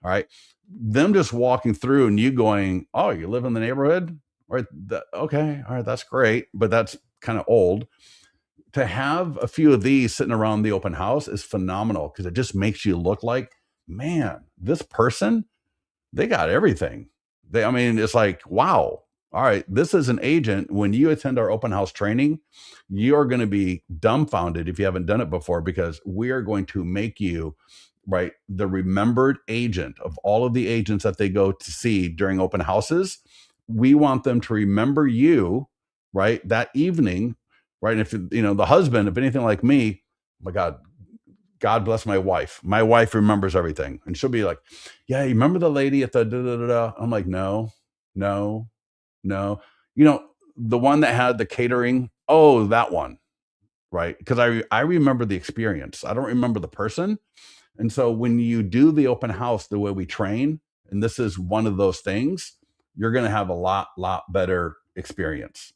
All right. Them just walking through and you going, oh, you live in the neighborhood? Right. Okay. All right. That's great. But that's kind of old. To have a few of these sitting around the open house is phenomenal, because it just makes you look like, man, this person, they got everything. It's like, wow. All right. This is an agent. When you attend our open house training, you are going to be dumbfounded if you haven't done it before, because we are going to make you, right, the remembered agent of all of the agents that they go to see during open houses. We want them to remember you, right, that evening, right? And if the husband, if anything like me, oh my God bless my wife. My wife remembers everything, and she'll be like, "Yeah, you remember the lady at the da da da da?" I'm like, "No, no, no." The one that had the catering. Oh, that one, right? Because I remember the experience. I don't remember the person. And so when you do the open house the way we train, and this is one of those things, you're going to have a lot better experience.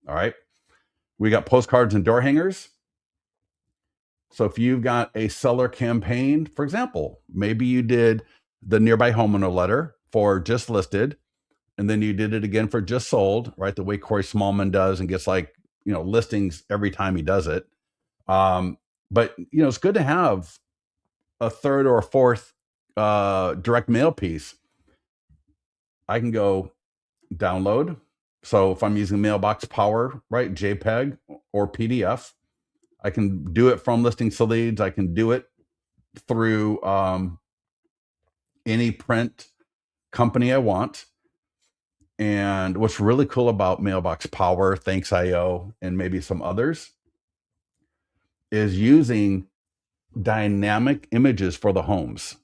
All right. We got postcards and door hangers. So if you've got a seller campaign, for example, maybe you did the nearby homeowner letter for just listed, and then you did it again for just sold, right? The way Corey Smallman does and gets listings every time he does it. But it's good to have a third or a fourth direct mail piece. I can go download. So if I'm using Mailbox Power, right, JPEG or PDF, I can do it from Listings to Leads. I can do it through any print company I want. And what's really cool about Mailbox Power, Thanks.io, and maybe some others, is using dynamic images for the homes.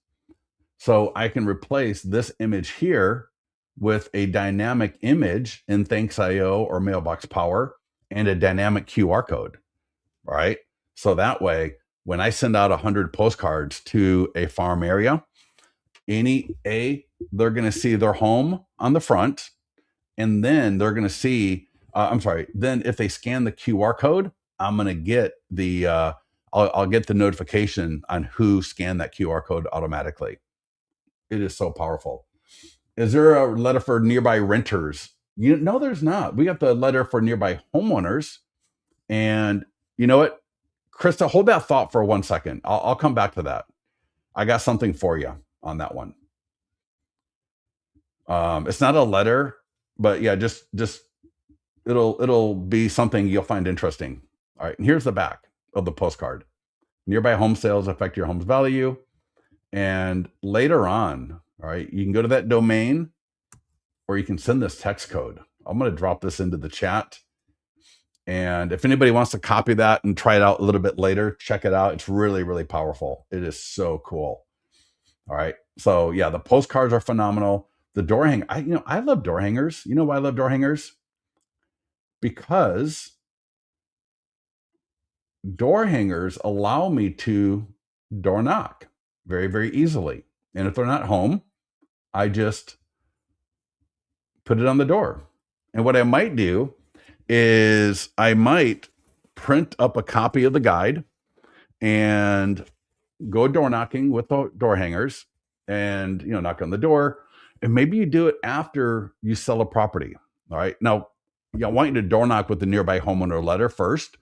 So I can replace this image here with a dynamic image in Thanks.io or Mailbox Power and a dynamic QR code, right? So that way, when I send out 100 postcards to a farm area, they're going to see their home on the front, and then they're going to see, then if they scan the QR code, I'm going to get I'll get the notification on who scanned that QR code automatically. It is so powerful. Is there a letter for nearby renters? No, there's not. We got the letter for nearby homeowners. And you know what, Krista, hold that thought for 1 second. I'll come back to that. I got something for you on that one. It's not a letter, but yeah, just it'll be something you'll find interesting. All right, and here's the back of the postcard. Nearby home sales affect your home's value. And later on, all right, you can go to that domain or you can send this text code. I'm going to drop this into the chat. And if anybody wants to copy that and try it out a little bit later, check it out. It's really, really powerful. It is so cool. All right. So yeah, the postcards are phenomenal. The door hang, I love door hangers. You know why I love door hangers? Because door hangers allow me to door knock very, very easily. And if they're not home, I just put it on the door. And what I might do is I might print up a copy of the guide and go door knocking with the door hangers and, knock on the door. And maybe you do it after you sell a property. All right. Now, I want you to door knock with the nearby homeowner letter first,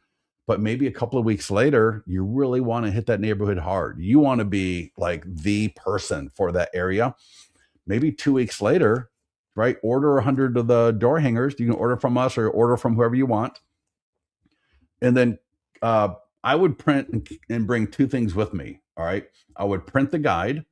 but maybe a couple of weeks later, you really want to hit that neighborhood hard. You want to be like the person for that area. Maybe 2 weeks later, right? Order 100 of the door hangers. You can order from us or order from whoever you want. And then I would print and bring two things with me. All right. I would print the guide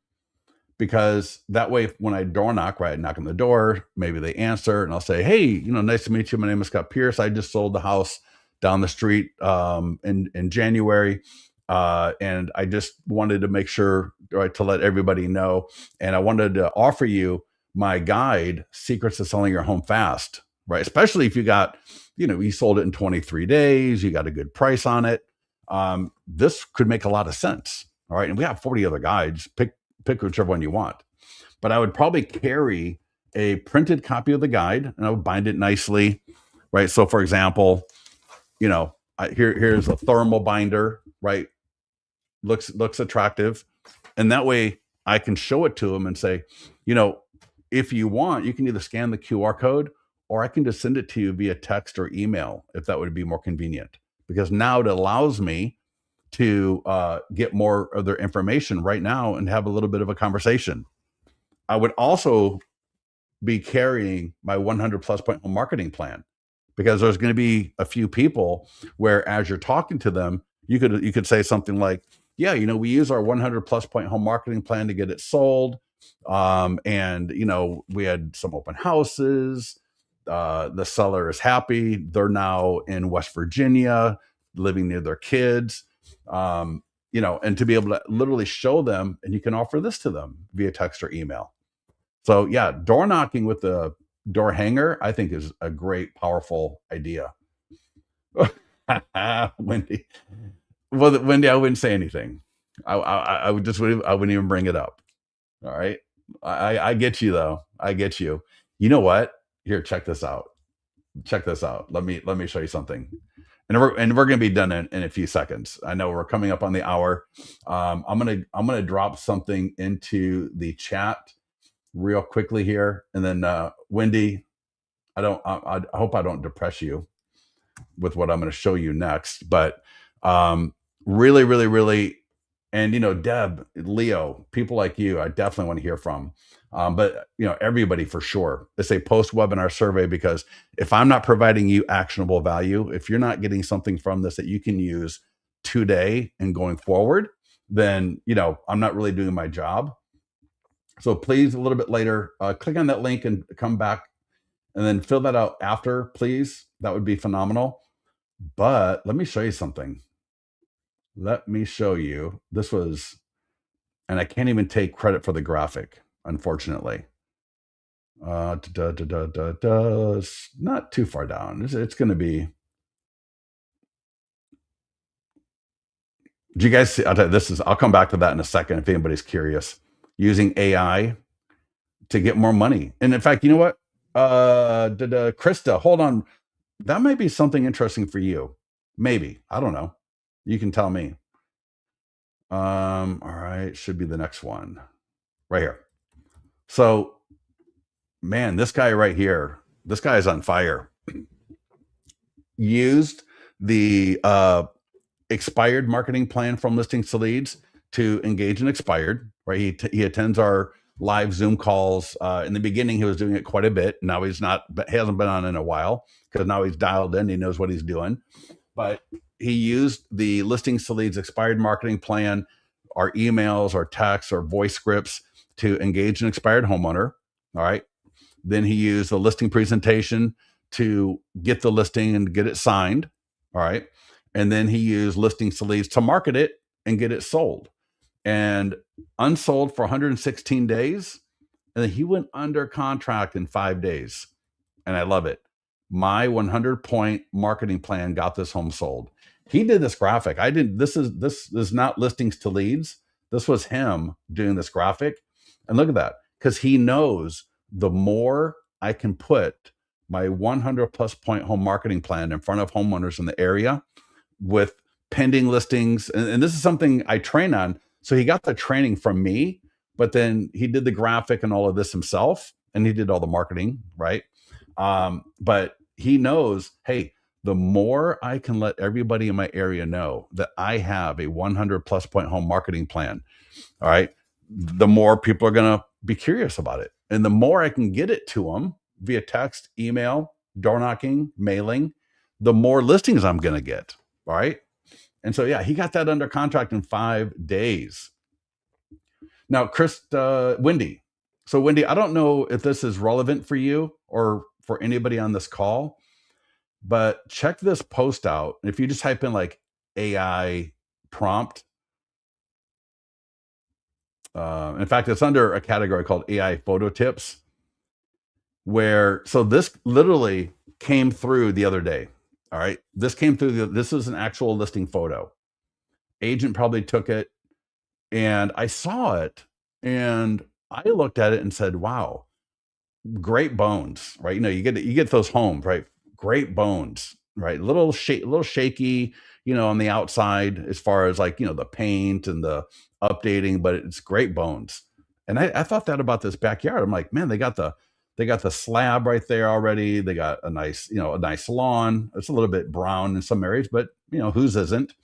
because that way, when I door knock, right, I knock on the door, maybe they answer and I'll say, hey, nice to meet you. My name is Scott Pierce. I just sold the house down the street in January. And I just wanted to make sure, right, to let everybody know. And I wanted to offer you my guide, Secrets to Selling Your Home Fast, right? Especially if you got, you sold it in 23 days, you got a good price on it. This could make a lot of sense. All right. And we have 40 other guides. Pick whichever one you want. But I would probably carry a printed copy of the guide and I would bind it nicely, right? So for example, here's a thermal binder, right? Looks attractive. And that way I can show it to them and say, if you want, you can either scan the QR code or I can just send it to you via text or email if that would be more convenient. Because now it allows me to get more of their information right now and have a little bit of a conversation. I would also be carrying my 100 plus point home marketing plan because there's going to be a few people where as you're talking to them, you could say something like, yeah, we use our 100 plus point home marketing plan to get it sold. And we had some open houses. The seller is happy. They're now in West Virginia, living near their kids. And to be able to literally show them, and you can offer this to them via text or email. So yeah, door knocking with the door hanger, I think is a great, powerful idea. Wendy, well, Wendy, I wouldn't say anything. I wouldn't even bring it up. All right. I get you though. I get you. You know what? Here, check this out. Check this out. Let me show you something. And we're going to be done in a few seconds. I know we're coming up on the hour. I'm gonna drop something into the chat real quickly here, and then Wendy, I hope I don't depress you with what I'm going to show you next, but really, really, really, and Deb, Leo, people like you, I definitely want to hear from. But everybody for sure. It's a post-webinar survey because if I'm not providing you actionable value, if you're not getting something from this that you can use today and going forward, then I'm not really doing my job. So please, a little bit later, click on that link and come back and then fill that out after, please. That would be phenomenal. But let me show you something. Let me show you. This was, and I can't even take credit for the graphic, unfortunately. It's not too far down. It's going to be. Do you guys see? I'll come back to that in a second if anybody's curious. Using AI to get more money. And in fact, you know what? Krista, hold on. That might be something interesting for you. Maybe. I don't know. You can tell me. All right. Should be the next one. Right here. So, man, this guy right here. This guy is on fire. Used the expired marketing plan from listings to leads to engage in expired, right? He attends our live Zoom calls. In the beginning, he was doing it quite a bit. Now he's not, but he hasn't been on in a while because now he's dialed in. He knows what he's doing. But he used the listings to leads expired marketing plan, our emails, our texts, our voice scripts to engage an expired homeowner. All right. Then he used the listing presentation to get the listing and get it signed. All right. And then he used listings to leads to market it and get it sold. And unsold for 116 days. And then he went under contract in 5 days. And I love it. My 100-point marketing plan got this home sold. He did this graphic. I didn't. This is not listings to leads. This was him doing this graphic. And look at that, because he knows the more I can put my 100+ point home marketing plan in front of homeowners in the area with pending listings, and this is something I train on. So he got the training from me, but then he did the graphic and all of this himself, and he did all the marketing, right? But he knows, hey, the more I can let everybody in my area know that I have a 100+ point home marketing plan, all right, the more people are going to be curious about it. And the more I can get it to them via text, email, door knocking, mailing, the more listings I'm going to get. All right. And so, yeah, he got that under contract in 5 days. Now, Wendy. So, Wendy, I don't know if this is relevant for you or for anybody on this call, but check this post out. If you just type in like AI prompt, in fact, it's under a category called AI photo tips, so this literally came through the other day. All right. This came through. This is an actual listing photo. Agent probably took it, and I saw it, and I looked at it and said, wow, great bones, right? You get those homes, right? Great bones, right? Little shaky, on the outside as far as like, the paint and the updating, but it's great bones. And I thought that about this backyard. I'm like, man, they got the slab right there already. They got a nice lawn. It's a little bit brown in some areas, but whose isn't?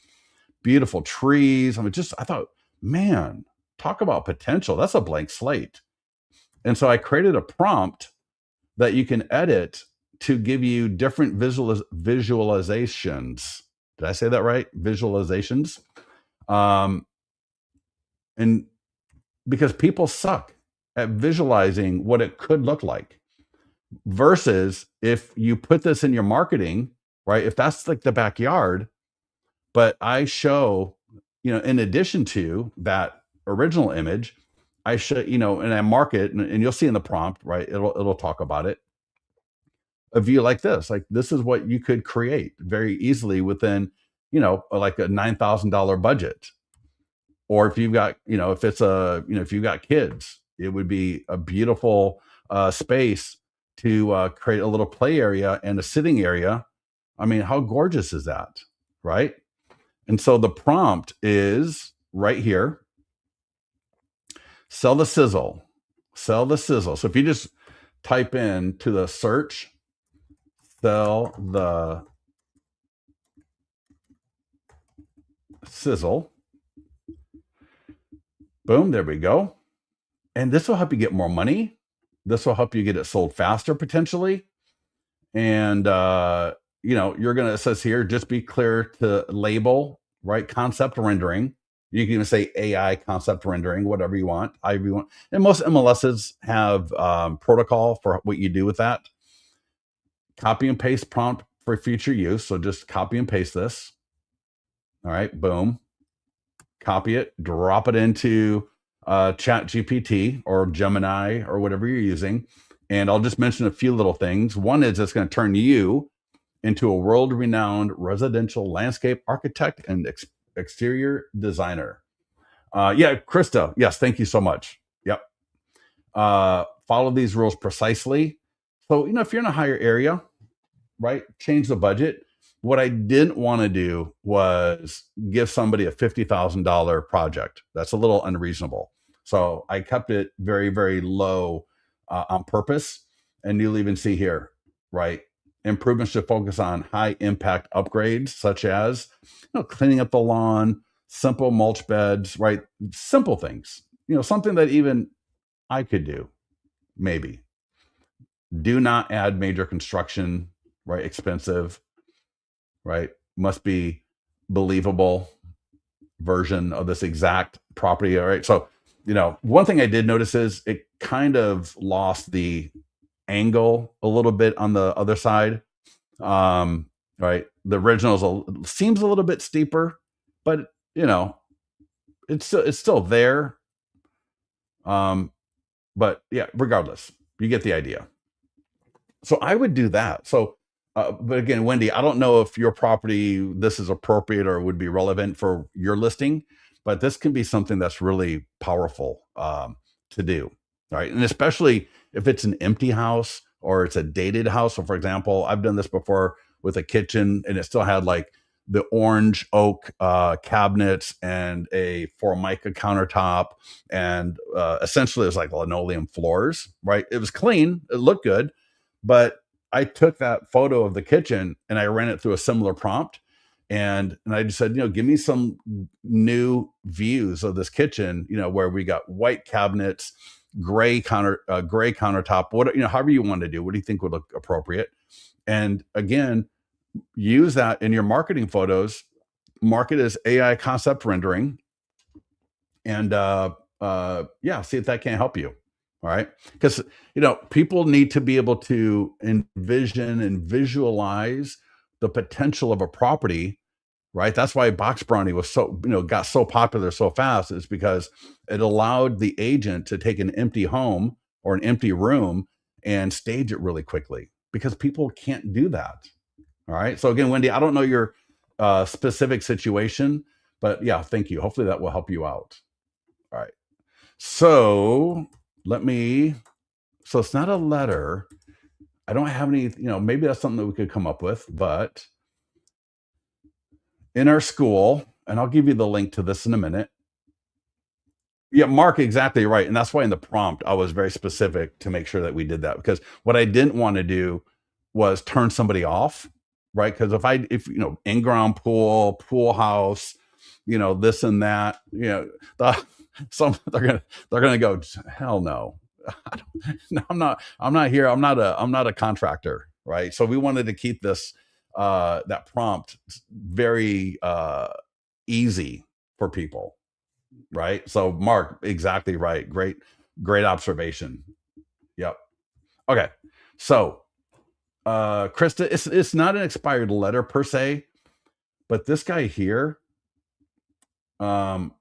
Beautiful trees. I thought, man, talk about potential. That's a blank slate. And so I created a prompt that you can edit to give you different visualizations. Did I say that right? Visualizations. And because people suck at visualizing what it could look like, versus if you put this in your marketing, right? If that's like the backyard, but I show, in addition to that original image, I show, and I mark it, and you'll see in the prompt, right? It'll talk about it. A view like this is what you could create very easily within, like a $9,000 budget. Or if you've got, if you've got kids, it would be a beautiful space to create a little play area and a sitting area. I mean, how gorgeous is that, right? And so the prompt is right here. Sell the sizzle. Sell the sizzle. So if you just type in to the search, sell the sizzle. Boom, there we go. And this will help you get more money. This will help you get it sold faster potentially. And you're gonna, it says here, just be clear to label, right? Concept rendering. You can even say AI concept rendering, whatever you want, however you want. And most MLSs have protocol for what you do with that. Copy and paste prompt for future use. So just copy and paste this. All right, boom. Copy it, drop it into Chat GPT or Gemini or whatever you're using. And I'll just mention a few little things. One is it's going to turn you into a world-renowned residential landscape architect and exterior designer. Yeah, Krista. Yes, thank you so much. Yep. Follow these rules precisely. So, if you're in a higher area, right, change the budget. What I didn't want to do was give somebody a $50,000 project. That's a little unreasonable. So I kept it very, very low on purpose. And you'll even see here, right? Improvements should focus on high impact upgrades, such as cleaning up the lawn, simple mulch beds, right? Simple things, something that even I could do, maybe. Do not add major construction, right? Expensive, right? Must be believable version of this exact property. All right. So, one thing I did notice is it kind of lost the angle a little bit on the other side. Um, right. The original seems a little bit steeper, but it's still there. Um, but yeah, regardless, you get the idea. So I would do that. So, but again, Wendy, I don't know if your property, this is appropriate or would be relevant for your listing, but this can be something that's really powerful to do. Right. And especially if it's an empty house or it's a dated house. So, for example, I've done this before with a kitchen and it still had like the orange oak cabinets and a Formica countertop. And essentially, it was like linoleum floors. Right. It was clean. It looked good, but I took that photo of the kitchen and I ran it through a similar prompt. And I just said, give me some new views of this kitchen, where we got white cabinets, gray countertop, what, however you want to do. What do you think would look appropriate? And again, use that in your marketing photos, market as AI concept rendering, and yeah, see if that can't help you. All right, because people need to be able to envision and visualize the potential of a property, right? That's why box brownie was so got so popular so fast, is because it allowed the agent to take an empty home or an empty room and stage it really quickly, because people can't do that. All right, so again, Wendy, I don't know your specific situation, but yeah, thank you. Hopefully that will help you out. All right. So let me, so it's not a letter. I don't have any, maybe that's something that we could come up with, but in our school, and I'll give you the link to this in a minute. Yeah, Mark, exactly right. And that's why in the prompt, I was very specific to make sure that we did that, because what I didn't want to do was turn somebody off, right? Because if, in-ground pool house, this and that, the, they're gonna go, hell no. No, I'm not here. I'm not a contractor, right? So we wanted to keep this that prompt very easy for people, right? So Mark, exactly right. Great observation. Yep. Okay. So Krista, it's not an expired letter per se, but this guy here, um,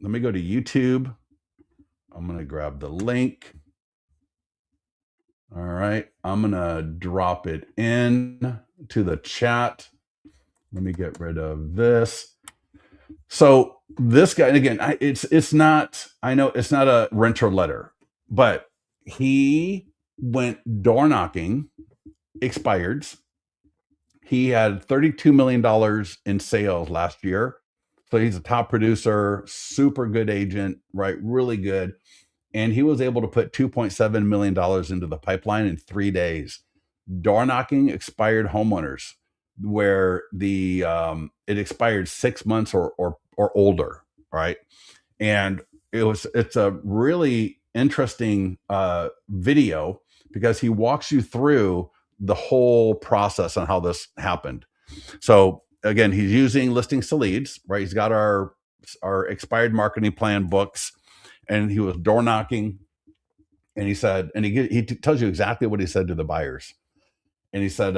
let me go to YouTube. I'm gonna grab the link. All right. I'm gonna drop it in to the chat. Let me get rid of this. So this guy, and again, it's not. I know it's not a renter letter, but he went door knocking, expireds. He had $32 million in sales last year, so he's a top producer, super good agent, right? Really good, and he was able to put $2.7 million into the pipeline in 3 days. Door knocking, expired homeowners, where the it expired 6 months or older, right? And it's a really interesting video, because he walks you through the whole process on how this happened. So again, he's using listings to leads, right? He's got our expired marketing plan books, and he was door knocking, and he said, and he tells you exactly what he said to the buyers. And he said,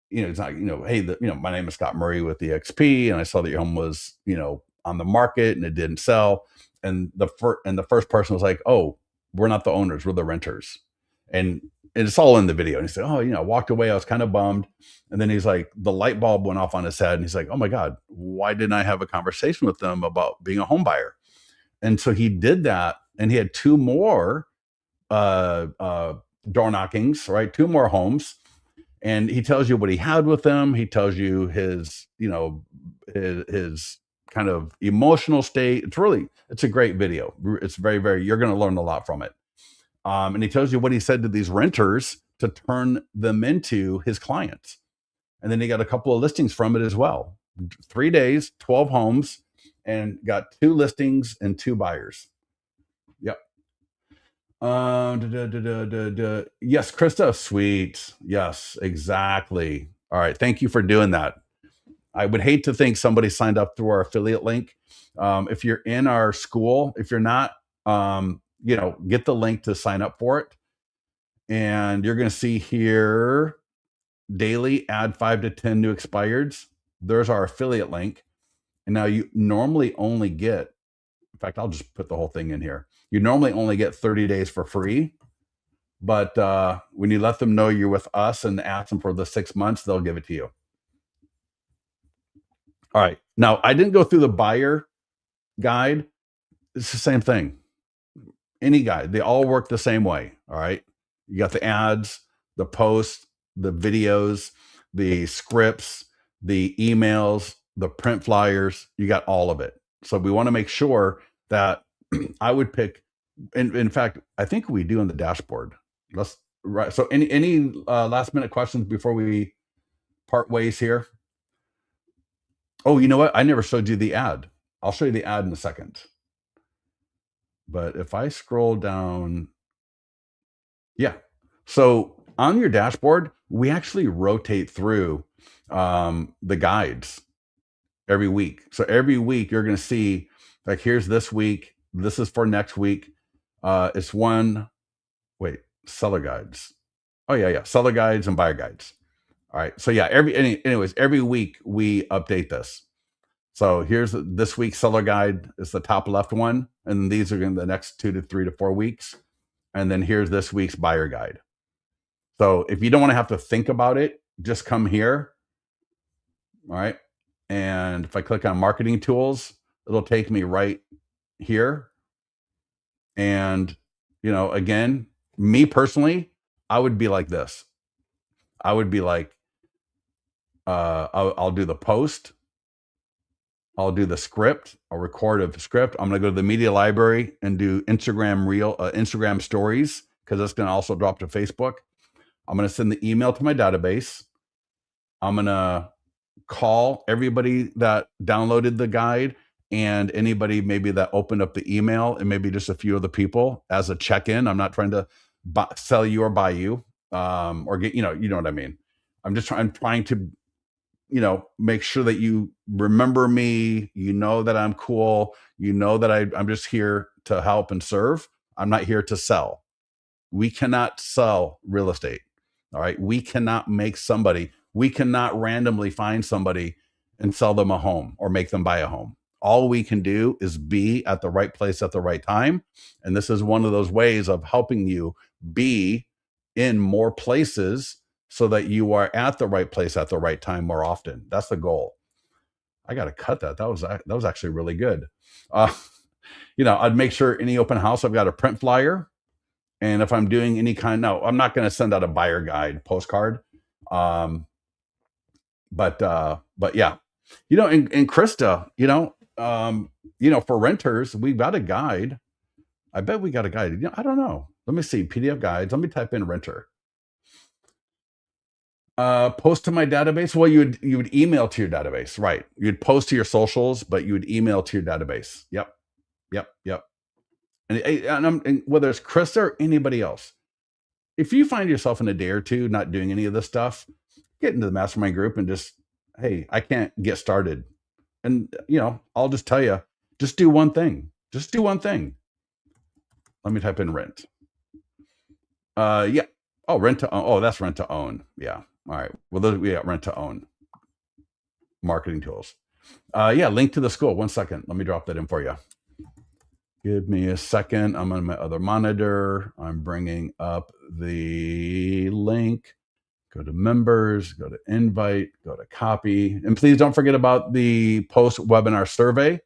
it's not, hey, my name is Scott Murray with the XP, and I saw that your home was, on the market and it didn't sell. And the first person was like, oh, we're not the owners, we're the renters. And it's all in the video. And he said, oh, I walked away, I was kind of bummed. And then he's like, the light bulb went off on his head, and he's like, oh my God, why didn't I have a conversation with them about being a home buyer? And so he did that, and he had two more door knockings, right? Two more homes, and he tells you what he had with them. He tells you his his kind of emotional state. It's a great video. It's very, very, you're going to learn a lot from it. And he tells you what he said to these renters to turn them into his clients. And then he got a couple of listings from it as well. 3 days, 12 homes, and got 2 listings and 2 buyers. Yep. Yes, Krista, sweet. Yes, exactly. All right. Thank you for doing that. I would hate to think somebody signed up through our affiliate link. If you're in our school, if you're not, get the link to sign up for it. And you're going to see here daily add 5 to 10 new expireds. There's our affiliate link. And now you normally only get, in fact, I'll just put the whole thing in here. You normally only get 30 days for free. But when you let them know you're with us and ask them for the 6 months, they'll give it to you. All right. Now, I didn't go through the buyer guide. It's the same thing. Any guide, they all work the same way. All right. You got the ads, the posts, the videos, the scripts, the emails, the print flyers. You got all of it. So we want to make sure that I would pick. In fact, I think we do on the dashboard. Right. So any last minute questions before we part ways here? Oh, you know what? I never showed you the ad. I'll show you the ad in a second. But if I scroll down, yeah. So on your dashboard, we actually rotate through the guides every week. So every week you're going to see, like, here's this week. This is for next week. It's seller guides. Oh yeah, seller guides and buyer guides. All right. So yeah, every week we update this. So here's this week's seller guide is the top left one, and these are in the next 2 to 3 to 4 weeks. And then here's this week's buyer guide. So if you don't want to have to think about it, just come here. All right. And if I click on marketing tools, it'll take me right here. And, again, me personally, I would be like this. I would be like, I'll do the post. I'll do the script. I'll record a script. I'm going to go to the media library and do Instagram stories, because that's going to also drop to Facebook. I'm going to send the email to my database. I'm going to call everybody that downloaded the guide and anybody maybe that opened up the email, and maybe just a few of the people as a check-in. I'm not trying to sell you or buy you or get, you know what I mean? I'm trying to, make sure that you remember me, that I'm cool, that I'm just here to help and serve. I'm not here to sell. We cannot sell real estate. All right. We cannot we cannot randomly find somebody and sell them a home or make them buy a home. All we can do is be at the right place at the right time. And this is one of those ways of helping you be in more places so that you are at the right place at the right time more often. That's the goal. I got to cut that. That was actually really good. I'd make sure any open house, I've got a print flyer. And if I'm doing no, I'm not going to send out a buyer guide postcard. But yeah, and Krista, for renters, we've got a guide. I bet we got a guide. I don't know. Let me see. PDF guides. Let me type in renter. Post to my database. Well, you would email to your database, right? You'd post to your socials, but you would email to your database. Yep. And whether it's Krista or anybody else, if you find yourself in a day or two not doing any of this stuff, get into the mastermind group and just, hey, I can't get started. And, I'll just tell you, just do one thing. Just do one thing. Let me type in rent. Yeah. Oh, rent to own. Oh, that's rent to own. Yeah. All right. Well, we got rent to own. Marketing tools. Yeah. Link to the school. 1 second. Let me drop that in for you. Give me a second. I'm on my other monitor. I'm bringing up the link. Go to members, go to invite, go to copy. And please don't forget about the post-webinar survey.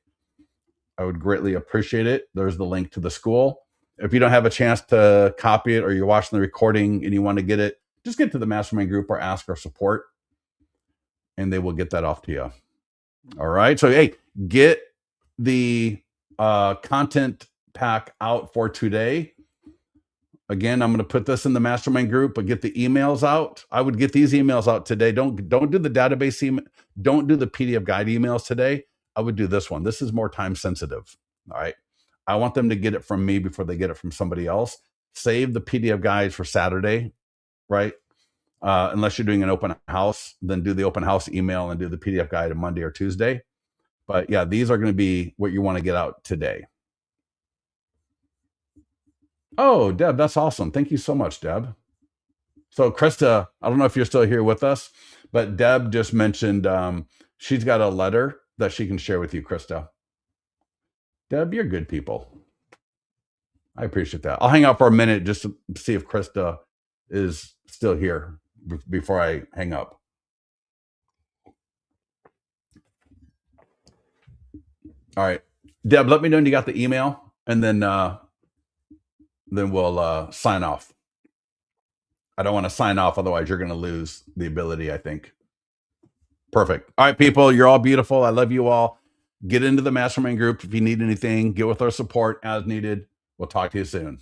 I would greatly appreciate it. There's the link to the school. If you don't have a chance to copy it, or you're watching the recording and you want to get it, just get to the mastermind group or ask our support, and they will get that off to you. All right. So, hey, get the content pack out for today. Again, I'm going to put this in the mastermind group, but get the emails out. I would get these emails out today. Don't do the database email. Don't do the PDF guide emails today. I would do this one. This is more time sensitive. All right. I want them to get it from me before they get it from somebody else. Save the PDF guides for Saturday, right? Unless you're doing an open house, then do the open house email and do the PDF guide on Monday or Tuesday. But yeah, these are going to be what you want to get out today. Oh, Deb, that's awesome. Thank you so much, Deb. So Krista, I don't know if you're still here with us, but Deb just mentioned she's got a letter that she can share with you, Krista. Deb, you're good people. I appreciate that. I'll hang out for a minute just to see if Krista is still here before I hang up. All right. Deb, let me know when you got the email, and then we'll sign off. I don't want to sign off, otherwise you're going to lose the ability, I think. Perfect. All right, people, you're all beautiful. I love you all. Get into the mastermind group if you need anything. Get with our support as needed. We'll talk to you soon.